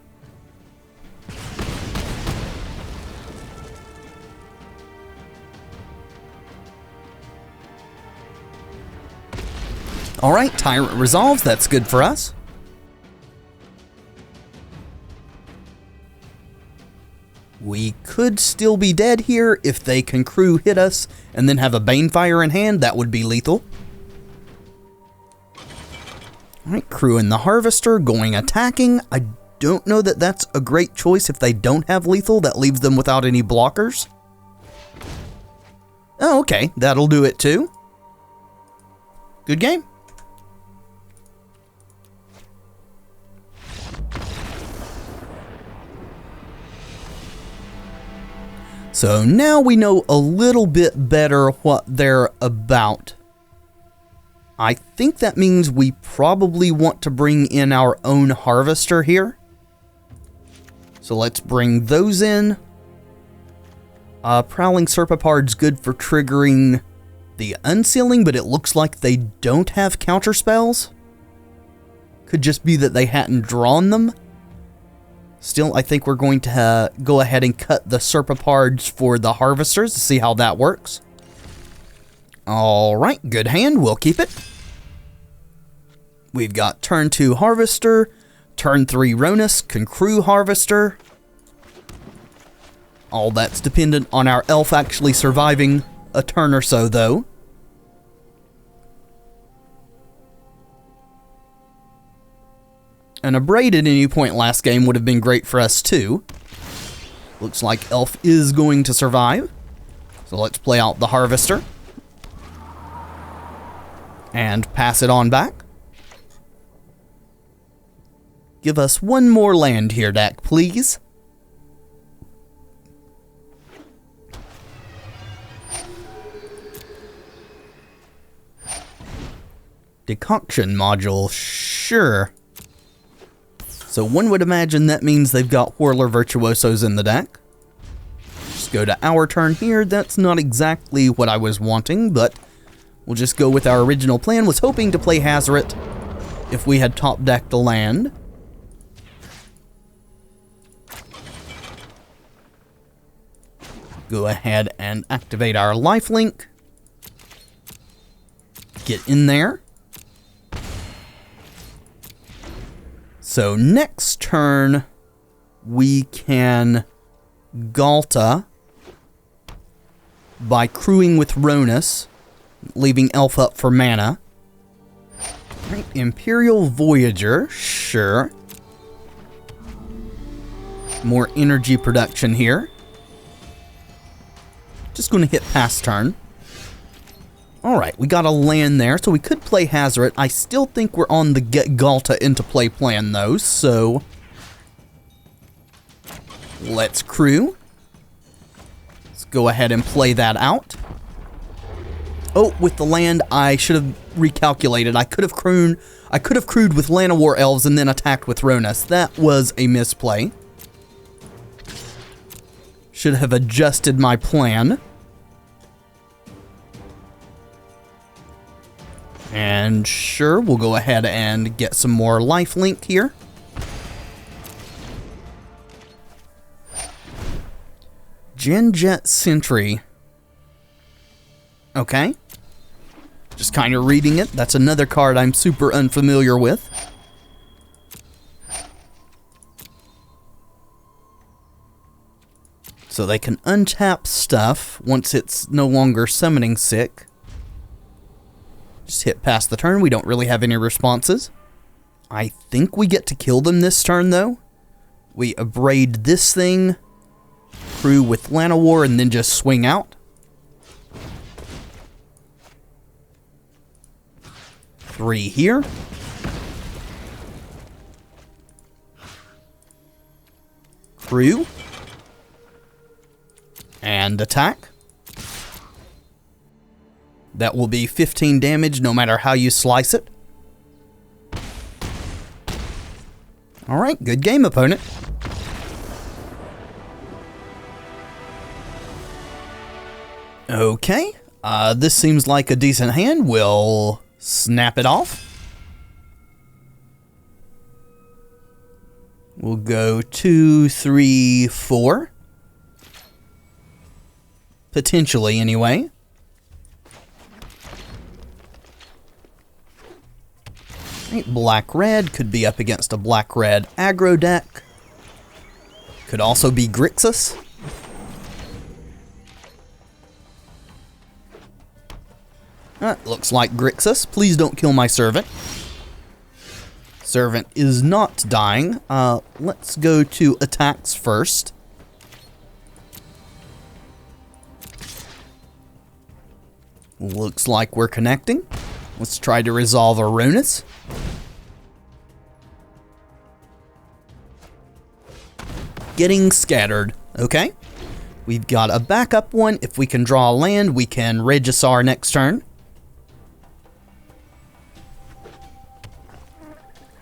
[SPEAKER 1] Alright, Tyrant resolves, that's good for us. We could still be dead here if they can crew hit us and then have a Banefire in hand. That would be lethal. Alright, crew in the Harvester, going attacking. I don't know that that's a great choice if they don't have lethal. That leaves them without any blockers. Oh, okay, that'll do it too. Good game. So now we know a little bit better what they're about. I think that means we probably want to bring in our own Harvester here. So let's bring those in. Prowling Serpapard's good for triggering the Unsealing, but it looks like they don't have counter spells. Could just be that they hadn't drawn them. Still, I think we're going to go ahead and cut the Serpapards for the Harvesters to see how that works. Alright, good hand, we'll keep it. We've got turn 2 Harvester, turn 3 Ronus, can crew Harvester. All that's dependent on our elf actually surviving a turn or so, though. An Abrade at any point last game would have been great for us too. Looks like elf is going to survive. So let's play out the Harvester. And pass it on back. Give us one more land here, Dak, please. Decoction module, sure. So one would imagine that means they've got Whirler Virtuosos in the deck. Just go to our turn here. That's not exactly what I was wanting, but we'll just go with our original plan. Was hoping to play Hazoret if we had top-decked the land. Go ahead and activate our lifelink. Get in there. So next turn, we can Galta by crewing with Ronus, leaving Elf up for mana. Right, Imperial Voyager, sure. More energy production here. Just going to hit pass turn. Alright, we got a land there, so we could play Hazoret. I still think we're on the get Galta into play plan, though, so... let's crew. Let's go ahead and play that out. Oh, with the land, I should have recalculated. I could have crewed with Llanowar Elves and then attacked with Ronus. That was a misplay. Should have adjusted my plan. And sure, we'll go ahead and get some more lifelink here. Genjet Sentry. Okay. Just kind of reading it. That's another card I'm super unfamiliar with. So they can untap stuff once it's no longer summoning sick. Just hit past the turn. We don't really have any responses. I think we get to kill them this turn, though. We abrade this thing, crew with Llanowar, and then just swing out. Three here. Crew. And attack. That will be 15 damage no matter how you slice it. Alright, good game, opponent. Okay, this seems like a decent hand. We'll snap it off. We'll go 2, 3, 4. Potentially, anyway. Black-red could be up against a black-red aggro deck. Could also be Grixis. Looks like Grixis. Please don't kill my servant. Servant is not dying. Let's go to attacks first. Looks like we're connecting. Let's try to resolve Aronis. Getting scattered. Okay. We've got a backup one. If we can draw a land, we can Regisar next turn.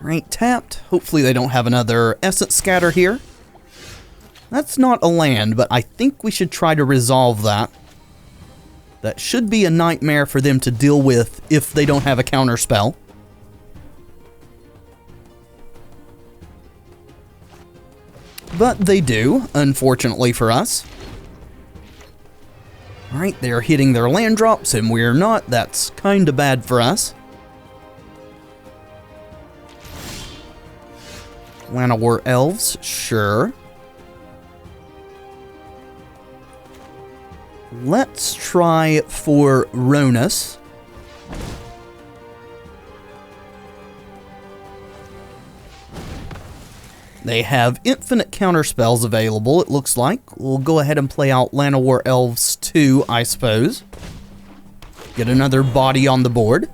[SPEAKER 1] Right, tapped. Hopefully they don't have another Essence Scatter here. That's not a land, but I think we should try to resolve that. That should be a nightmare for them to deal with if they don't have a counter spell. But they do, unfortunately for us. Alright, they're hitting their land drops and we're not. That's kinda bad for us. Llanowar Elves, sure. Let's try for Ronus. They have infinite counter spells available, it looks like. We'll go ahead and play out Llanowar Elves 2, I suppose. Get another body on the board.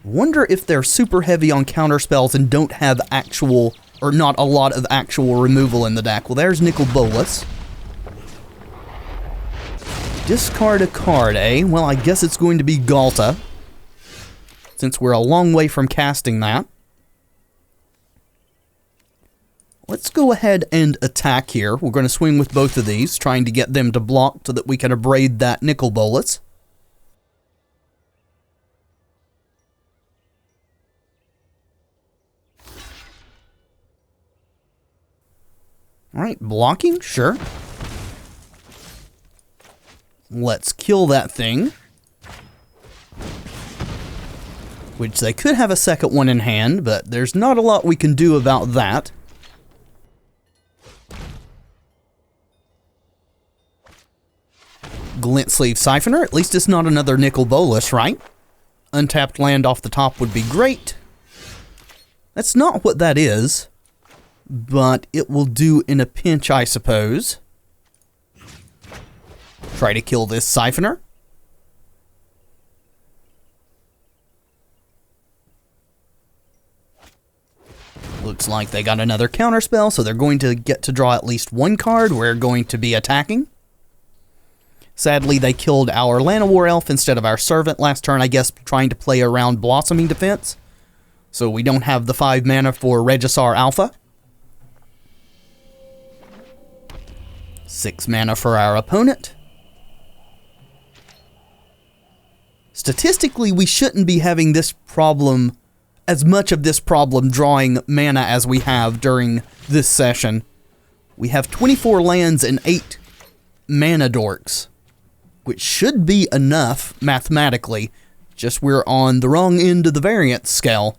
[SPEAKER 1] Wonder if they're super heavy on counter spells and don't have actual, or not a lot of actual removal in the deck. Well, there's Nicol Bolas. Discard a card, eh? Well, I guess it's going to be Galta, since we're a long way from casting that. Let's go ahead and attack here. We're going to swing with both of these, trying to get them to block so that we can abrade that Nicol Bolas. Alright, blocking, sure. Let's kill that thing. Which they could have a second one in hand, but there's not a lot we can do about that. Glint Sleeve Siphoner, at least it's not another Nicol Bolas, right? Untapped land off the top would be great. That's not what that is. But it will do in a pinch, I suppose. Try to kill this Siphoner. Looks like they got another counterspell, so they're going to get to draw at least one card. We're going to be attacking. Sadly, they killed our Llanowar Elf instead of our Servant last turn, I guess trying to play around Blossoming Defense. So we don't have the 5 mana for Regisar Alpha. 6 mana for our opponent. Statistically, we shouldn't be having this problem, as much of this problem drawing mana as we have during this session. We have 24 lands and 8 mana dorks, which should be enough mathematically, just we're on the wrong end of the variance scale.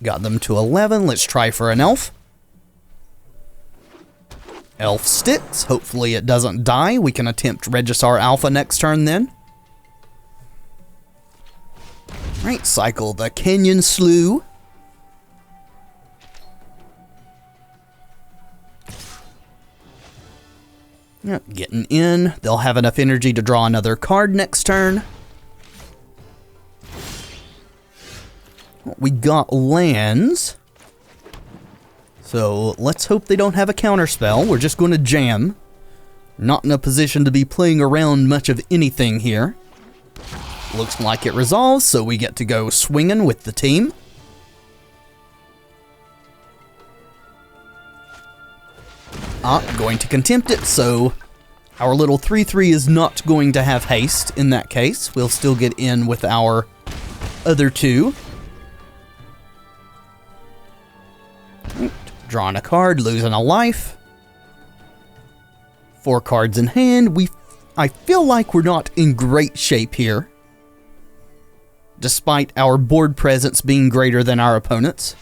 [SPEAKER 1] Got them to 11. Let's try for an elf. Elf sticks. Hopefully it doesn't die. We can attempt Regisar Alpha next turn then. Right, cycle the Canyon Slough. Yep, getting in. They'll have enough energy to draw another card next turn. We got lands. So let's hope they don't have a counterspell. We're just going to jam. Not in a position to be playing around much of anything here. Looks like it resolves, so we get to go swinging with the team. Going to contempt it, so our little 3/3 is not going to have haste in that case. We'll still get in with our other 2. Drawing a card, losing a life. 4 cards in hand. I feel like we're not in great shape here, despite our board presence being greater than our opponents.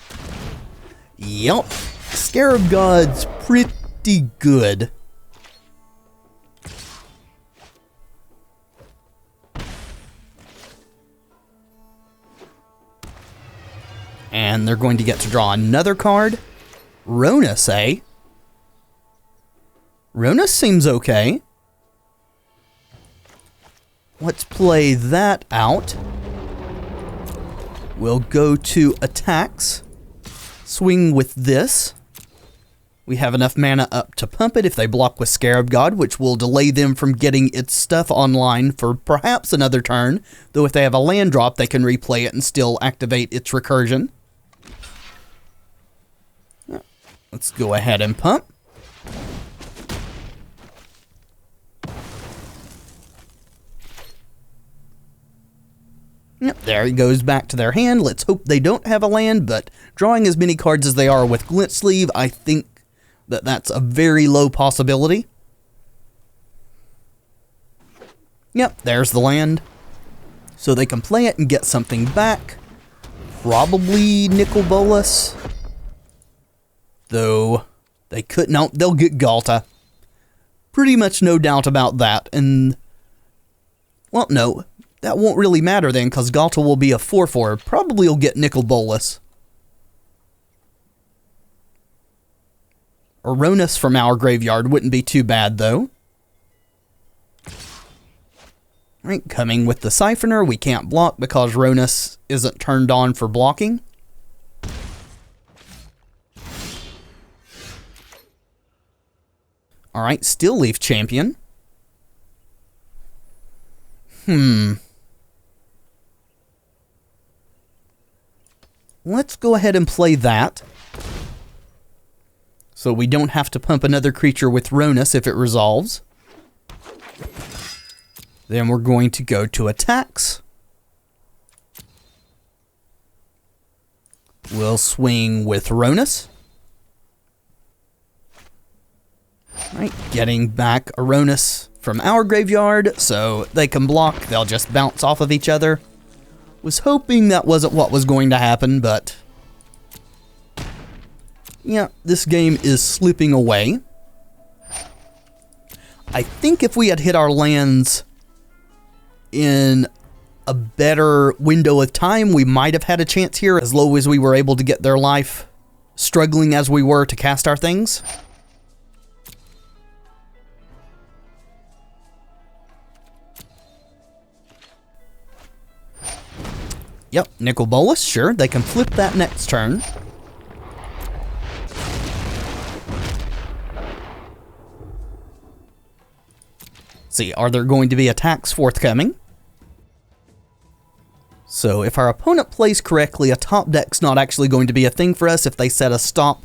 [SPEAKER 1] Yup, Scarab God's pretty good. And they're going to get to draw another card. Ronus, eh? Ronus seems okay. Let's play that out. We'll go to attacks. Swing with this. We have enough mana up to pump it if they block with Scarab God, which will delay them from getting its stuff online for perhaps another turn. Though if they have a land drop, they can replay it and still activate its recursion. Let's go ahead and pump. Yep, there he goes back to their hand. Let's hope they don't have a land, but drawing as many cards as they are with Glint Sleeve, I think that that's a very low possibility. Yep, there's the land. So they can play it and get something back. Probably Nicol Bolas. Though, they could, no, they'll get Galta. Pretty much no doubt about that. And, well, no, that won't really matter then, because Galta will be a 4/4. Probably will get Nicol Bolas. Or Ronus from our graveyard wouldn't be too bad, though. Right, coming with the Siphoner, we can't block because Ronus isn't turned on for blocking. Alright, Still Leaf Champion. Let's go ahead and play that. So we don't have to pump another creature with Ronus if it resolves. Then we're going to go to attacks. We'll swing with Ronus. Right, getting back a Ronus from our graveyard, so they can block. They'll just bounce off of each other. Was hoping that wasn't what was going to happen, but yeah, this game is slipping away. I think if we had hit our lands in a better window of time, we might have had a chance here, as low as we were able to get their life struggling as we were to cast our things. Yep, Nicol Bolas, sure, they can flip that next turn. See, are there going to be attacks forthcoming? So if our opponent plays correctly, a top deck's not actually going to be a thing for us. If they set a stop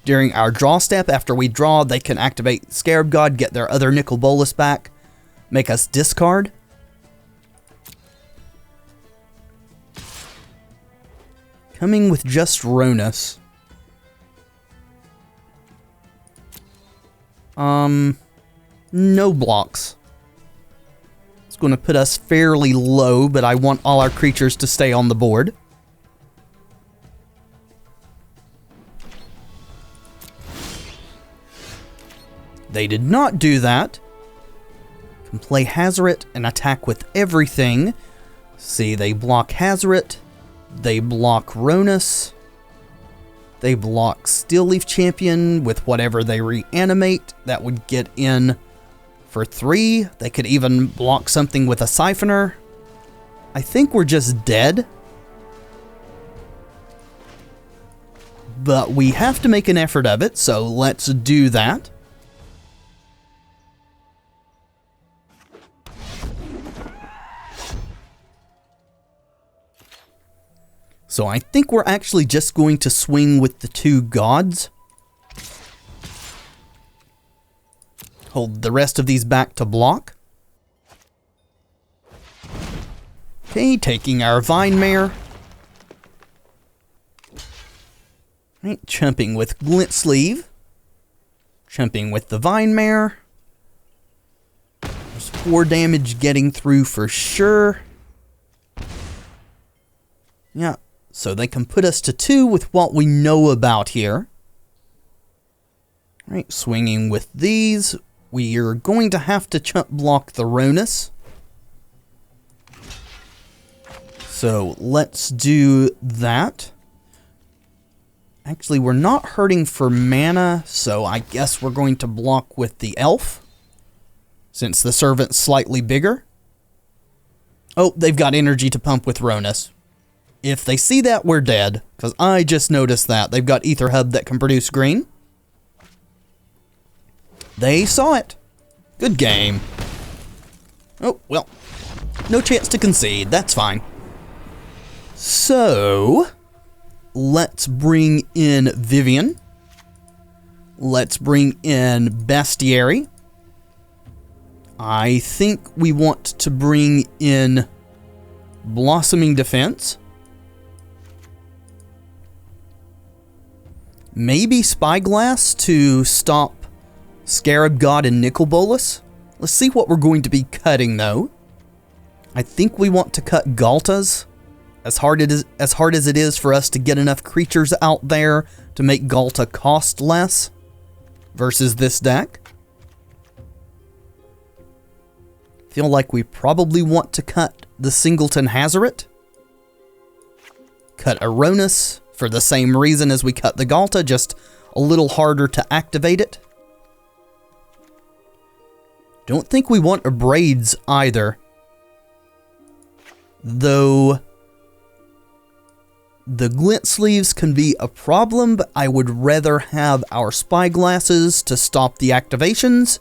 [SPEAKER 1] during our draw step, after we draw, they can activate Scarab God, get their other Nicol Bolas back, make us discard. Coming with just Ronus. No blocks. It's going to put us fairly low, but I want all our creatures to stay on the board. They did not do that. Can play Hazoret and attack with everything. See, they block Hazoret. They block Ronus. They block Steel Leaf Champion with whatever they reanimate. That would get in for 3. They could even block something with a Siphoner. I think we're just dead. But we have to make an effort of it, so let's do that. So I think we're actually just going to swing with the 2 gods. Hold the rest of these back to block. Okay, taking our Vine Mare. Right, chumping with Glint Sleeve. Chumping with the Vine Mare. There's 4 damage getting through for sure. Yeah. So they can put us to 2 with what we know about here. Right, swinging with these. We are going to have to chump block the Ronus. So let's do that. Actually, we're not hurting for mana, so I guess we're going to block with the Elf, since the Servant's slightly bigger. Oh, they've got energy to pump with Ronus. If they see that, we're dead, because I just noticed that. They've got Ether Hub that can produce green. They saw it. Good game. Oh, well, no chance to concede. That's fine. So, let's bring in Vivian. Let's bring in Bestiary. I think we want to bring in Blossoming Defense. Maybe Spyglass to stop Scarab God and Nicol Bolas. Let's see what we're going to be cutting, though. I think we want to cut Galtas. As hard as it is for us to get enough creatures out there to make Galta cost less versus this deck. Feel like we probably want to cut the Singleton Hazoret. Cut Aronis for the same reason as we cut the Galta, just a little harder to activate it. Don't think we want Abrades either. Though the Glint Sleeves can be a problem, but I would rather have our Spyglasses to stop the activations.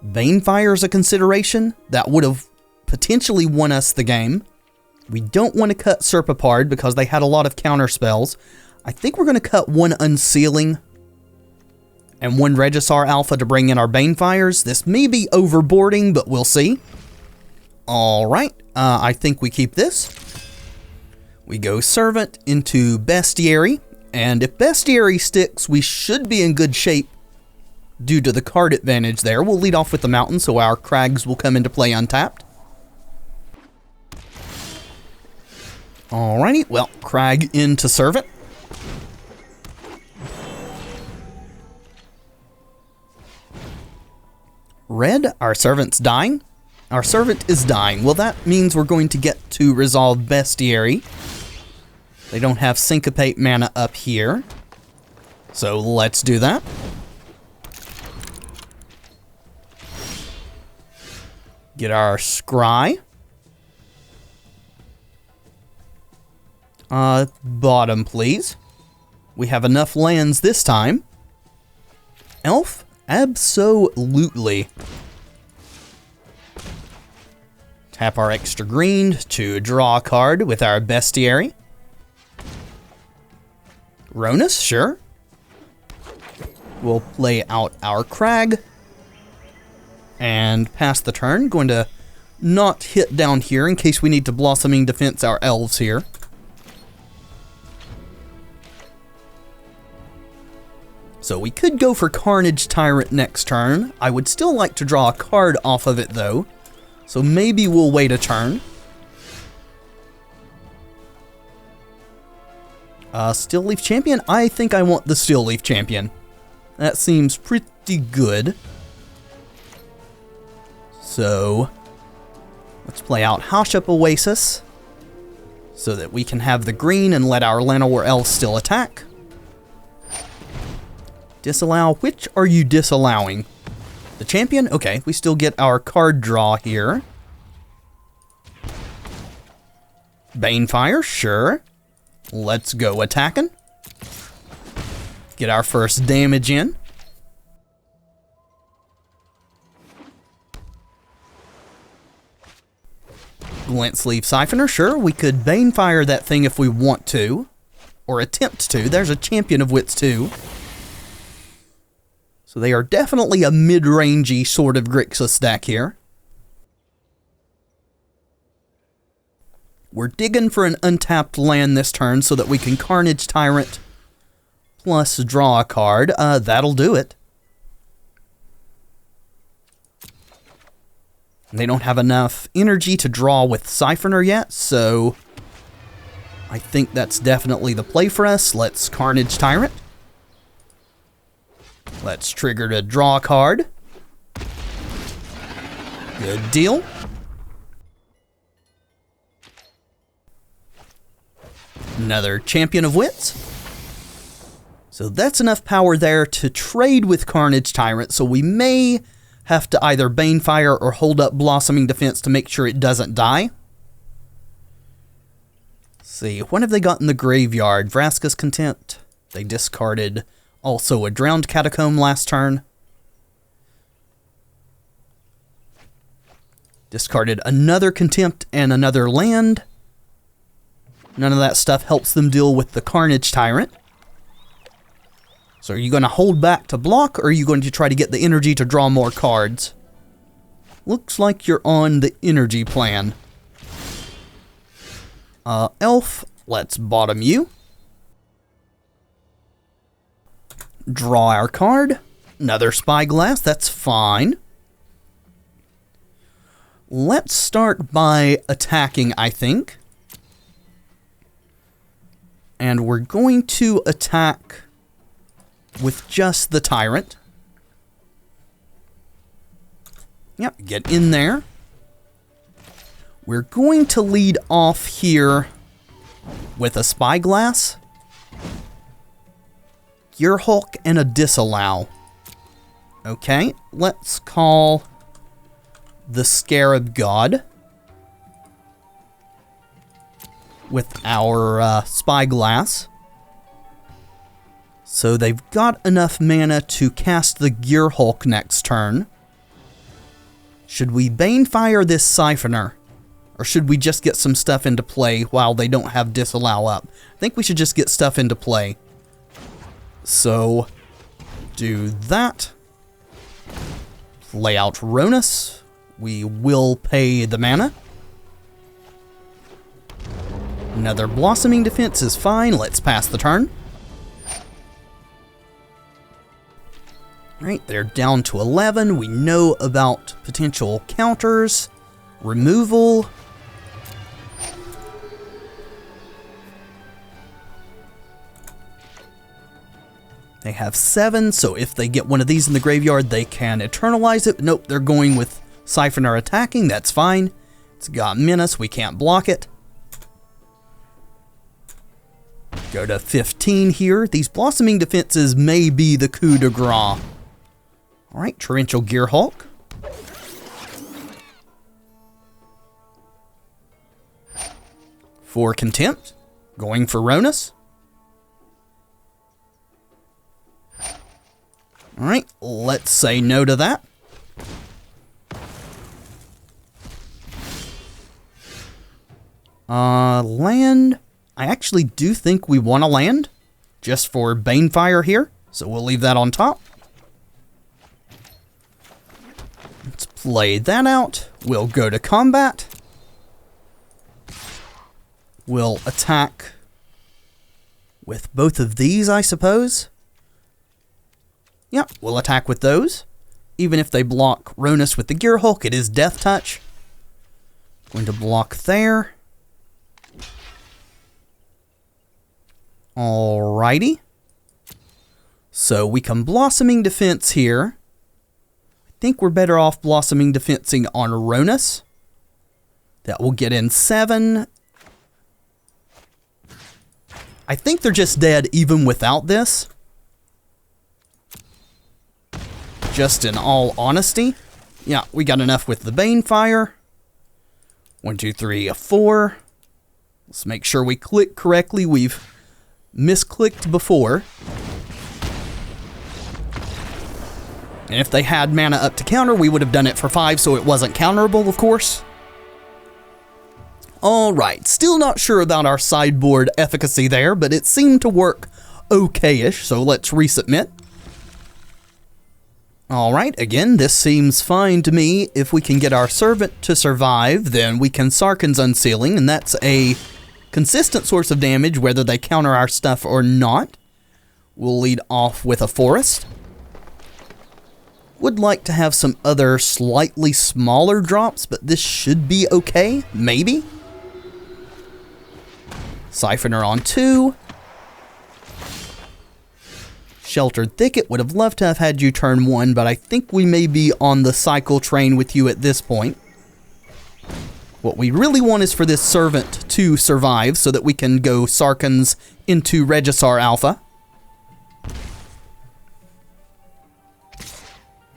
[SPEAKER 1] Banefire is a consideration. That would have potentially won us the game. We don't want to cut Serpapard because they had a lot of counter spells. I think we're going to cut 1 Unsealing and 1 Regisar Alpha to bring in our Banefires. This may be overboarding, but we'll see. Alright, I think we keep this. We go Servant into Bestiary, and if Bestiary sticks, we should be in good shape due to the card advantage there. We'll lead off with the Mountain, so our Crags will come into play untapped. Alrighty, well, Crag into Servant. Red, our Servant's dying. Our Servant is dying. Well, that means we're going to get to resolve Bestiary. They don't have Syncopate mana up here. So let's do that. Get our Scry. Bottom, please. We have enough lands this time. Elf? Absolutely. Tap our extra green to draw a card with our Bestiary. Ronus, sure. We'll play out our Crag. And pass the turn. Going to not hit down here in case we need to Blossoming Defense our elves here. So we could go for Carnage Tyrant next turn. I would still like to draw a card off of it though. So maybe we'll wait a turn. Steel Leaf Champion? I think I want the Steel Leaf Champion. That seems pretty good. So let's play out Hashep Oasis so that we can have the green and let our Llanowar elves still attack. Disallow. Which are you disallowing? The champion? Okay, we still get our card draw here. Banefire, sure. Let's go attacking. Get our first damage in. Glint Sleeve Siphoner, sure. We could Banefire that thing if we want to. Or attempt to. There's a Champion of Wits too. So they are definitely a mid-rangey sort of Grixis deck here. We're digging for an untapped land this turn so that we can Carnage Tyrant plus draw a card. That'll do it. They don't have enough energy to draw with Siphoner yet, so I think that's definitely the play for us. Let's Carnage Tyrant. Let's trigger to draw a card. Good deal. Another Champion of Wits. So that's enough power there to trade with Carnage Tyrant, so we may have to either Banefire or hold up Blossoming Defense to make sure it doesn't die. Let's see, what have they got in the graveyard? Vraska's Contempt. They discarded also a Drowned Catacomb last turn. Discarded another Contempt and another land. None of that stuff helps them deal with the Carnage Tyrant. So are you going to hold back to block, or are you going to try to get the energy to draw more cards? Looks like you're on the energy plan. Elf, let's bottom you. Draw our card. Another Spyglass, that's fine. Let's start by attacking, I think. And we're going to attack with just the Tyrant. Yep, get in there. We're going to lead off here with a Spyglass, Gearhulk, and a Disallow. Okay, let's call the Scarab God with our Spyglass. So they've got enough mana to cast the Gearhulk next turn. Should we Banefire this Siphoner? Or should we just get some stuff into play while they don't have Disallow up? I think we should just get stuff into play. So, do that. Play out Ronus. We will pay the mana. Another Blossoming Defense is fine. Let's pass the turn. Right, they're down to 11. We know about potential counters, removal. They have 7, so if they get one of these in the graveyard, they can eternalize it. Nope, they're going with Siphoner attacking. That's fine. It's got Menace. We can't block it. Go to 15 here. These blossoming defenses may be the coup de grace. Alright, Torrential Gearhulk. For Contempt, going for Ronus. Alright, let's say no to that. Land. I actually do think we want to land, just for Banefire here, so we'll leave that on top. Let's play that out. We'll go to combat. We'll attack with both of these, I suppose. Yeah, we'll attack with those. Even if they block Ronus with the Gearhulk, it is Death Touch. Going to block there. Alrighty. So we can Blossoming Defense here. I think we're better off Blossoming Defensing on Ronus. That will get in 7. I think they're just dead even without this. Just in all honesty. Yeah, we got enough with the Banefire. 1, 2, 3, 4. Let's make sure we click correctly. We've misclicked before. And if they had mana up to counter, we would have done it for 5, so it wasn't counterable, of course. Alright, still not sure about our sideboard efficacy there, but it seemed to work okay-ish, so let's resubmit. Alright, again, this seems fine to me. If we can get our Servant to survive, then we can Sarkhan's Unsealing, and that's a consistent source of damage, whether they counter our stuff or not. We'll lead off with a Forest. Would like to have some other slightly smaller drops, but this should be okay, maybe. Siphoner on 2. Sheltered Thicket. Would have loved to have had you turn 1, but I think we may be on the cycle train with you at this point. What we really want is for this Servant to survive so that we can go Sarkhan's into Regisar Alpha.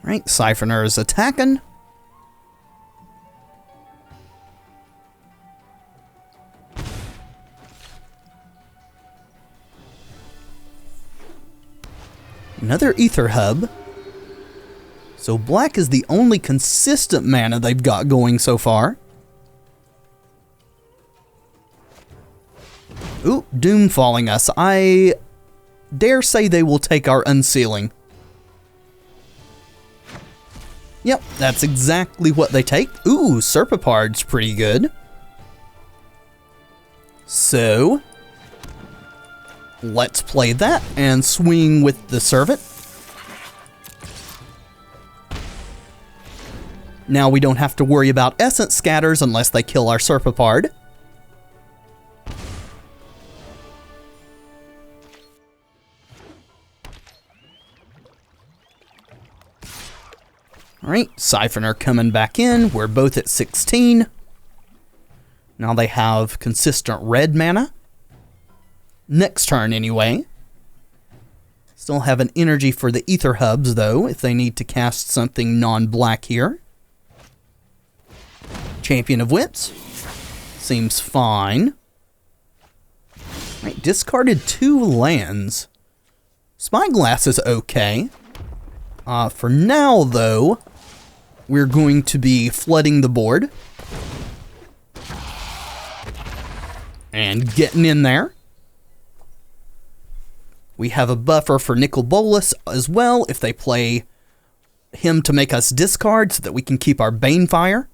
[SPEAKER 1] Right, Siphoner is attacking. Another Ether Hub. So black is the only consistent mana they've got going so far. Ooh, Doom falling us. I dare say they will take our Unsealing. Yep, that's exactly what they take. Ooh, Serpapard's pretty good. So, let's play that and swing with the Servant. Now we don't have to worry about Essence Scatters unless they kill our Serpapard. Alright, Siphoner coming back in. We're both at 16. Now they have consistent red mana. Next turn, anyway. Still have an energy for the Ether Hubs, though, if they need to cast something non-black here. Champion of Whips. Seems fine. Right, discarded 2 lands. Spyglass is okay. For now, though, we're going to be flooding the board. And getting in there. We have a buffer for Nicol Bolas as well, if they play him to make us discard so that we can keep our Banefire.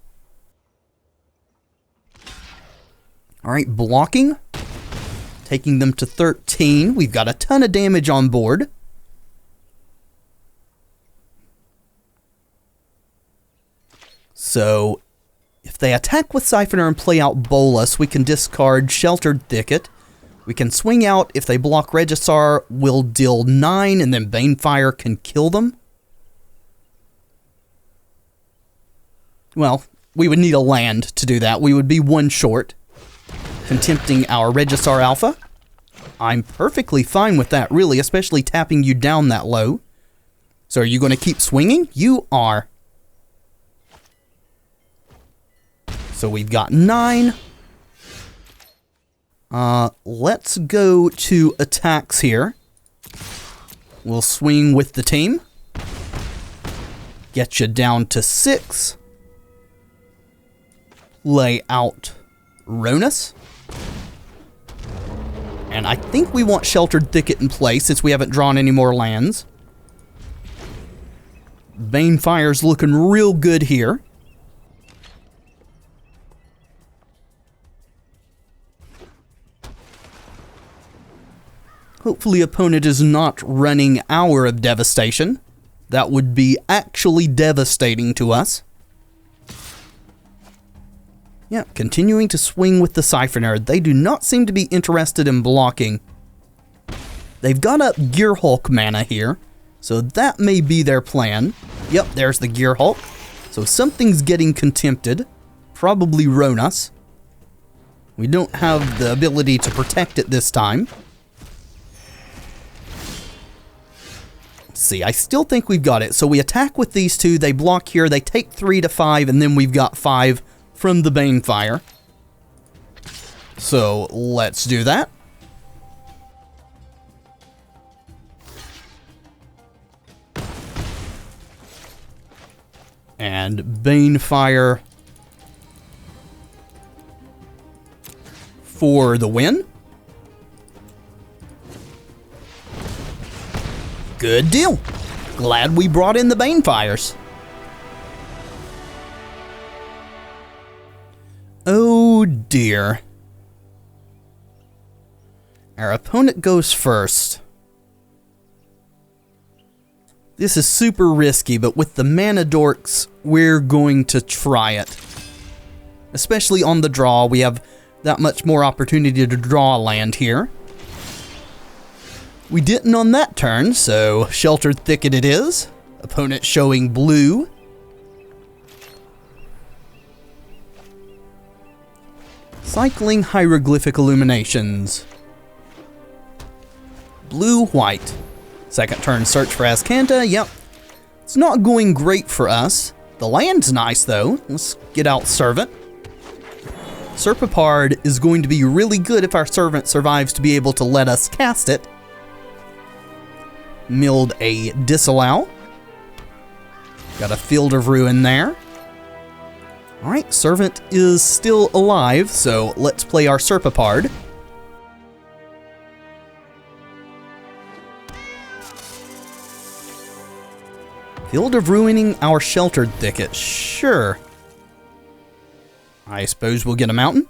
[SPEAKER 1] Alright, blocking. Taking them to 13. We've got a ton of damage on board. So, if they attack with Siphoner and play out Bolas, we can discard Sheltered Thicket. We can swing out. If they block Regisar, we'll deal 9, and then Banefire can kill them. Well, we would need a land to do that. We would be 1 short. Contempting our Regisar Alpha. I'm perfectly fine with that, really, especially tapping you down that low. So are you going to keep swinging? You are. So we've got 9. Let's go to attacks here. We'll swing with the team. Get you down to 6. Lay out Ronus. And I think we want Sheltered Thicket in place since we haven't drawn any more lands. Banefire's looking real good here. Hopefully opponent is not running Hour of Devastation. That would be actually devastating to us. Yeah, continuing to swing with the Siphoner. They do not seem to be interested in blocking. They've got up Gear Hulk mana here, so that may be their plan. Yep, there's the Gear Hulk. So something's getting contempted. Probably Ronus. We don't have the ability to protect it this time. Let's see, I still think we've got it. So we attack with these two, they block here, they take 3 to 5, and then we've got 5 from the Banefire. So let's do that. And Banefire for the win. Good deal. Glad we brought in the Banefires. Oh dear. Our opponent goes first. This is super risky, but with the mana dorks, we're going to try it. Especially on the draw, we have that much more opportunity to draw land here. We didn't on that turn, so Sheltered Thicket it is. Opponent showing blue. Cycling Hieroglyphic Illuminations. Blue, white. Second turn, search for Azcanta. Yep. It's not going great for us. The land's nice, though. Let's get out Servant. Serpapard is going to be really good if our Servant survives to be able to let us cast it. Milled a Disallow. Got a Field of Ruin there. Alright, Servant is still alive, so let's play our Serpapard. Field of Ruining our Sheltered Thicket, sure. I suppose we'll get a mountain.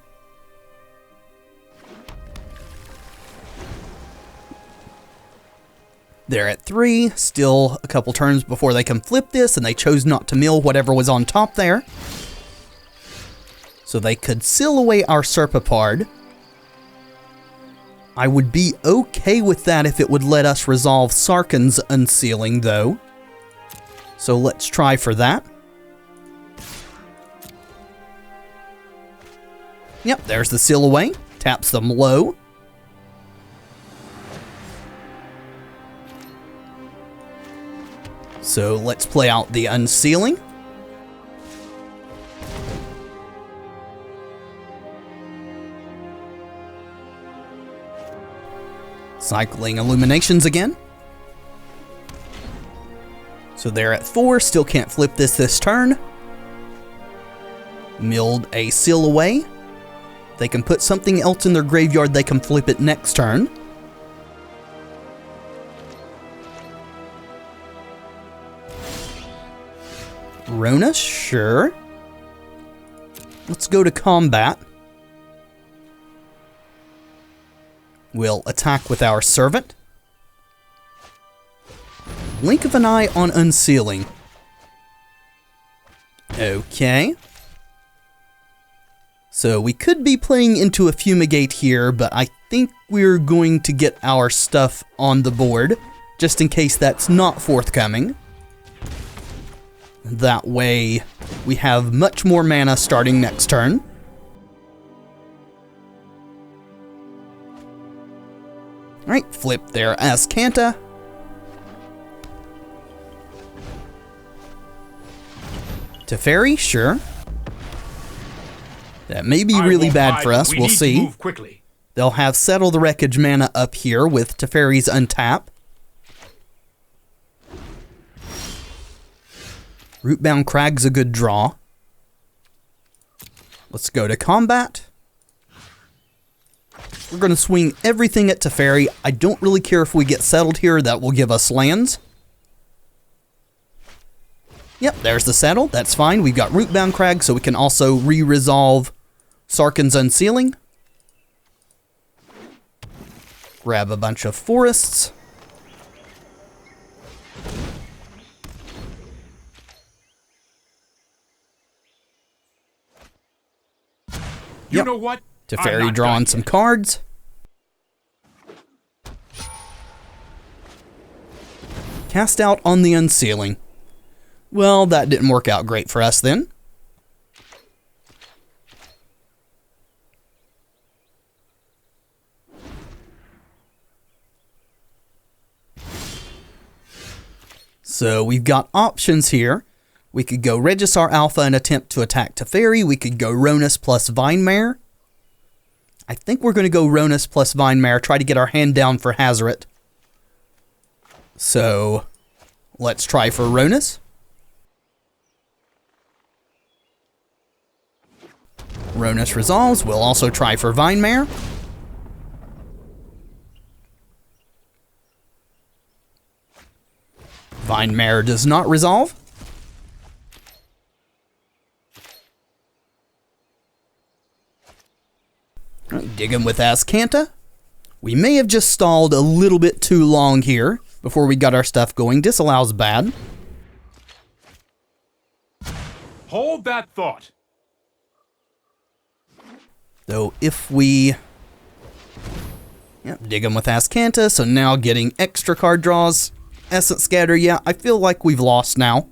[SPEAKER 1] They're at 3, still a couple turns before they can flip this, and they chose not to mill whatever was on top there. So they could seal away our Serpapard. I would be okay with that if it would let us resolve Sarkhan's Unsealing, though. So let's try for that. Yep, there's the seal away. Taps them low. So let's play out the Unsealing. Cycling Illuminations again. So they're at 4, still can't flip this turn. Milled a seal away. They can put something else in their graveyard, they can flip it next turn. Ronus, sure. Let's go to combat. We'll attack with our Servant. Blink of an eye on Unsealing. Okay. So we could be playing into a Fumigate here, but I think we're going to get our stuff on the board, just in case that's not forthcoming. That way, we have much more mana starting next turn. Alright, flip their Azcanta. Teferi, sure. That may be really bad for us, we'll see.
[SPEAKER 2] Move quickly.
[SPEAKER 1] They'll have Settle the Wreckage mana up here with Teferi's Untap. Rootbound Crag's a good draw. Let's go to combat. We're going to swing everything at Teferi. I don't really care if we get settled here. That will give us lands. Yep, there's the settle. That's fine. We've got Rootbound Crag, so we can also re-resolve Sarkhan's Unsealing. Grab a bunch of forests.
[SPEAKER 2] You know what?
[SPEAKER 1] Teferi drawing some cards. Cast out on the Unsealing. Well, that didn't work out great for us then. So we've got options here. We could go Regisar Alpha and attempt to attack Teferi. We could go Ronus plus Vinemare. I think we're going to go Ronus plus Vinemare, try to get our hand down for Hazoret. So let's try for Ronus. Ronus resolves. We'll also try for Vinemare. Vinemare does not resolve. Digging with Azcanta. We may have just stalled a little bit too long here before we got our stuff going. Disallow's bad.
[SPEAKER 2] Hold that thought.
[SPEAKER 1] Though if we... Yep, dig them with Azcanta, so now getting extra card draws. Essence Scatter, yeah, I feel like we've lost now.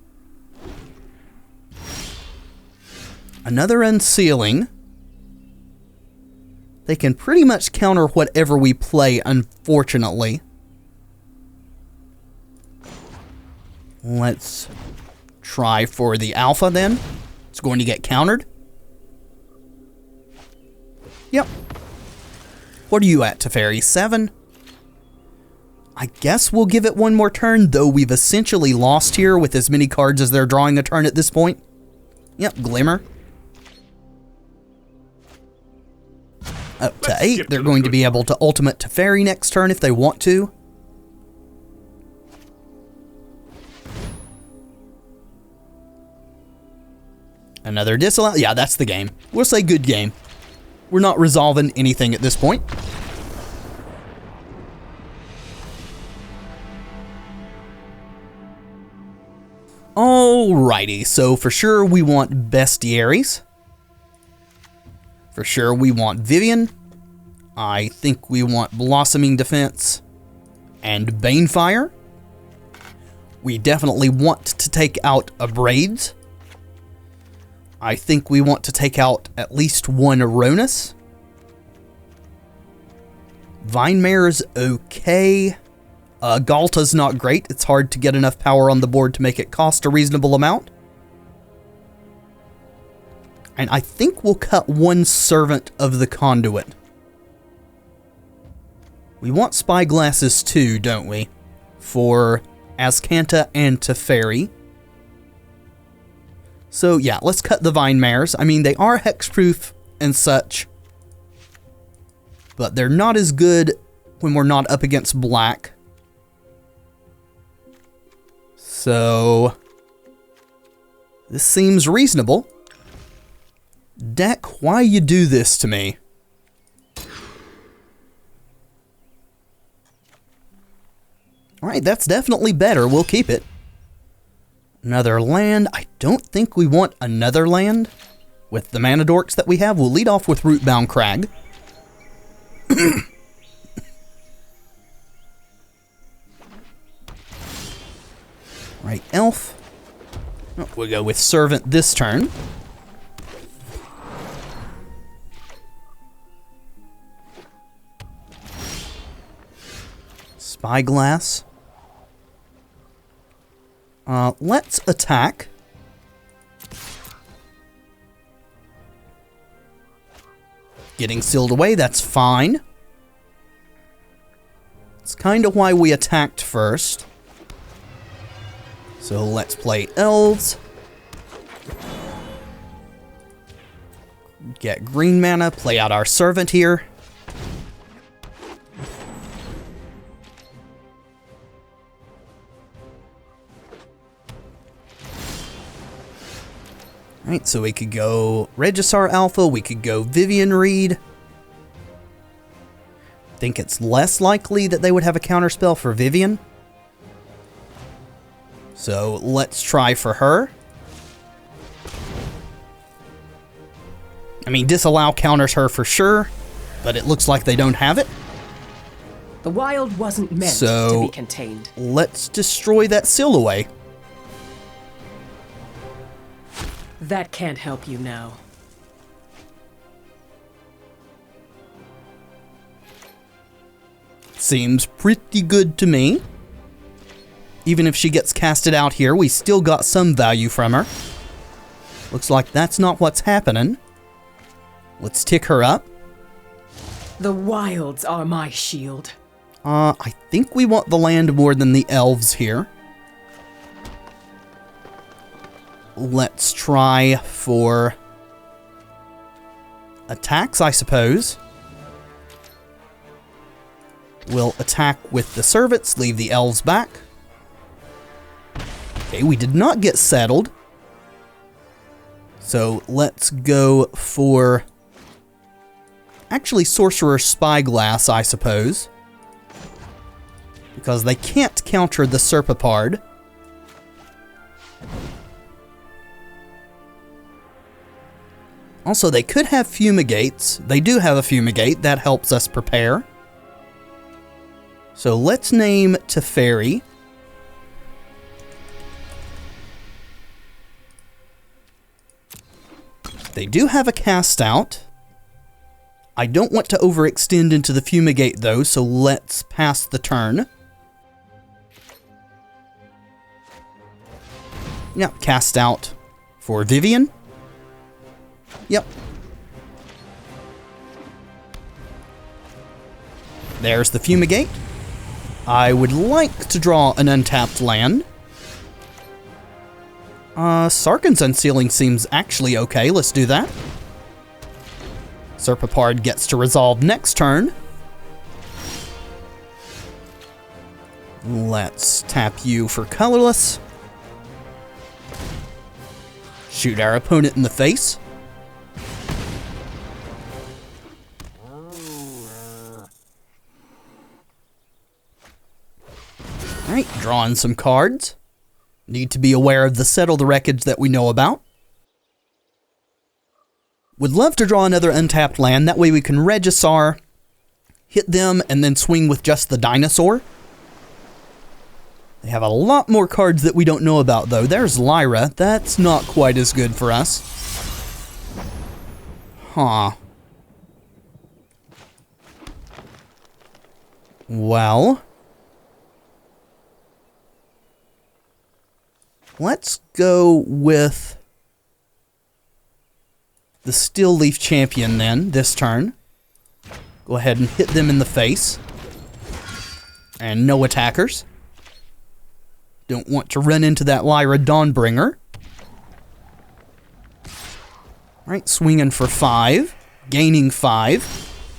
[SPEAKER 1] Another Unsealing. They can pretty much counter whatever we play, unfortunately. Let's try for the Alpha then. It's going to get countered. Yep. What are you at, Teferi? 7? I guess we'll give it one more turn, though we've essentially lost here with as many cards as they're drawing a turn at this point. Yep, Glimmer. Up to 8. They're going to be able to ultimate Teferi next turn if they want to. Another disallow. Yeah, that's the game. We'll say good game. We're not resolving anything at this point. Alrighty, so for sure we want Bestiaries. For sure we want Vivian. I think we want Blossoming Defense and Banefire. We definitely want to take out Abrades. I think we want to take out at least one Aronis. Vinemare's okay. Galta's not great. It's hard to get enough power on the board to make it cost a reasonable amount. And I think we'll cut one Servant of the Conduit. We want Spyglasses too, don't we? For Azcanta and Teferi. So yeah, let's cut the Vinemares. I mean, they are hexproof and such, but they're not as good when we're not up against black. So this seems reasonable. Deck, why you do this to me? Alright, that's definitely better. We'll keep it. Another land. I don't think we want another land with the mana dorks that we have. We'll lead off with Rootbound Crag. Right, Elf. Oh, we'll go with Servant this turn. Spyglass. Let's attack. Getting sealed away, that's fine. It's kind of why we attacked first. So let's play elves. Get green mana, play out our servant here. Alright, so we could go Regisar Alpha, we could go Vivian Reed. Think it's less likely that they would have a counterspell for Vivian. So let's try for her. I mean, disallow counters her for sure, but it looks like they don't have it.
[SPEAKER 3] The wild wasn't meant to be contained.
[SPEAKER 1] Let's destroy that seal away.
[SPEAKER 3] That can't help you now.
[SPEAKER 1] Seems pretty good to me. Even if she gets casted out here, we still got some value from her. Looks like that's not what's happening. Let's tick her up.
[SPEAKER 3] The wilds are my shield.
[SPEAKER 1] I think we want the land more than the elves here. Let's try for attacks, I suppose. We'll attack with the servants, leave the elves back. Okay, we did not get settled. So let's go for... actually, Sorcerer's Spyglass, I suppose. Because they can't counter the Serpapard. Also, they could have Fumigates. They do have a Fumigate. That helps us prepare. So let's name Teferi. They do have a cast out. I don't want to overextend into the Fumigate though, so let's pass the turn. Yep, cast out for Vivian. Yep. There's the Fumigate. I would like to draw an untapped land. Sarkhan's Unsealing seems actually okay. Let's do that. Serpapard gets to resolve next turn. Let's tap you for colorless. Shoot our opponent in the face. Alright, drawing some cards. Need to be aware of the Settle the Wreckage that we know about. Would love to draw another untapped land, that way we can Regisar, hit them, and then swing with just the dinosaur. They have a lot more cards that we don't know about though. There's Lyra, that's not quite as good for us. Huh. Well... let's go with the Steel Leaf Champion then, this turn. Go ahead and hit them in the face. And no attackers. Don't want to run into that Lyra Dawnbringer. Alright, swinging for 5. Gaining 5.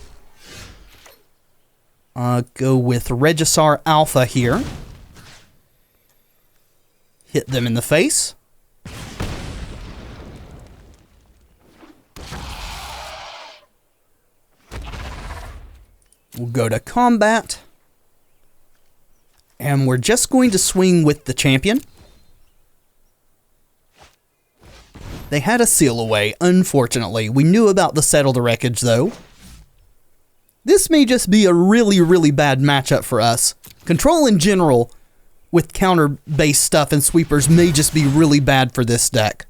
[SPEAKER 1] Go with Regisar Alpha here. Hit them in the face. We'll go to combat. And we're just going to swing with the champion. They had a seal away, unfortunately. We knew about the Settle the Wreckage, though. This may just be a really, really bad matchup for us. Control in general, with counter-based stuff and sweepers, may just be really bad for this deck.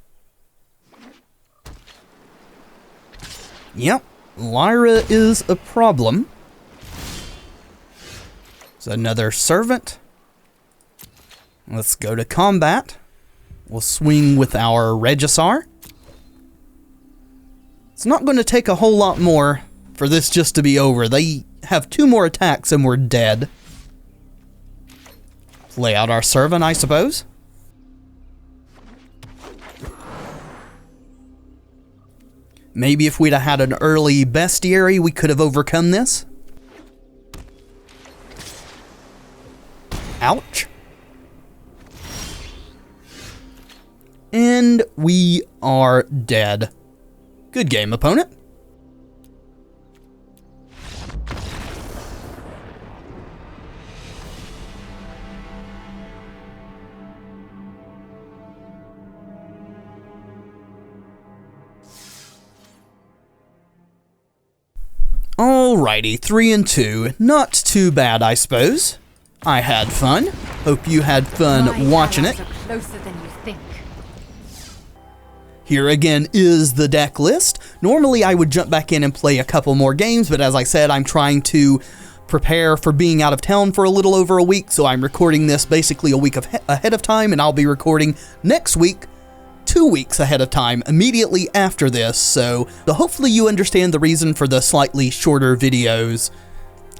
[SPEAKER 1] Yep, Lyra is a problem. So another servant. Let's go to combat. We'll swing with our Regisar. It's not going to take a whole lot more for this just to be over. They have 2 more attacks and we're dead. Play out our servant, I suppose. Maybe if we'd have had an early bestiary, we could have overcome this. Ouch. And we are dead. Good game, opponent. Alrighty, 3 and 2. Not too bad, I suppose. I had fun. Hope you had fun watching it.
[SPEAKER 4] Closer than you think.
[SPEAKER 1] Here again is the deck list. Normally I would jump back in and play a couple more games, but as I said, I'm trying to prepare for being out of town for a little over a week, so I'm recording this basically a week ahead of time, and I'll be recording next week 2 weeks ahead of time, immediately after this, so hopefully you understand the reason for the slightly shorter videos.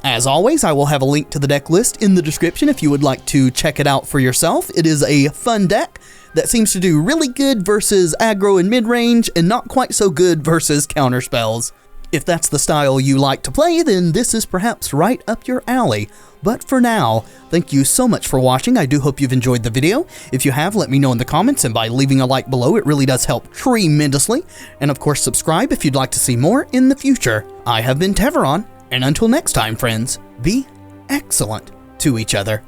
[SPEAKER 1] As always, I will have a link to the deck list in the description if you would like to check it out for yourself. It is a fun deck that seems to do really good versus aggro and mid-range, and not quite so good versus counterspells. If that's the style you like to play, then this is perhaps right up your alley. But for now, thank you so much for watching. I do hope you've enjoyed the video. If you have, let me know in the comments, and by leaving a like below, it really does help tremendously. And of course, subscribe if you'd like to see more in the future. I have been Tevaron, and until next time, friends, be excellent to each other.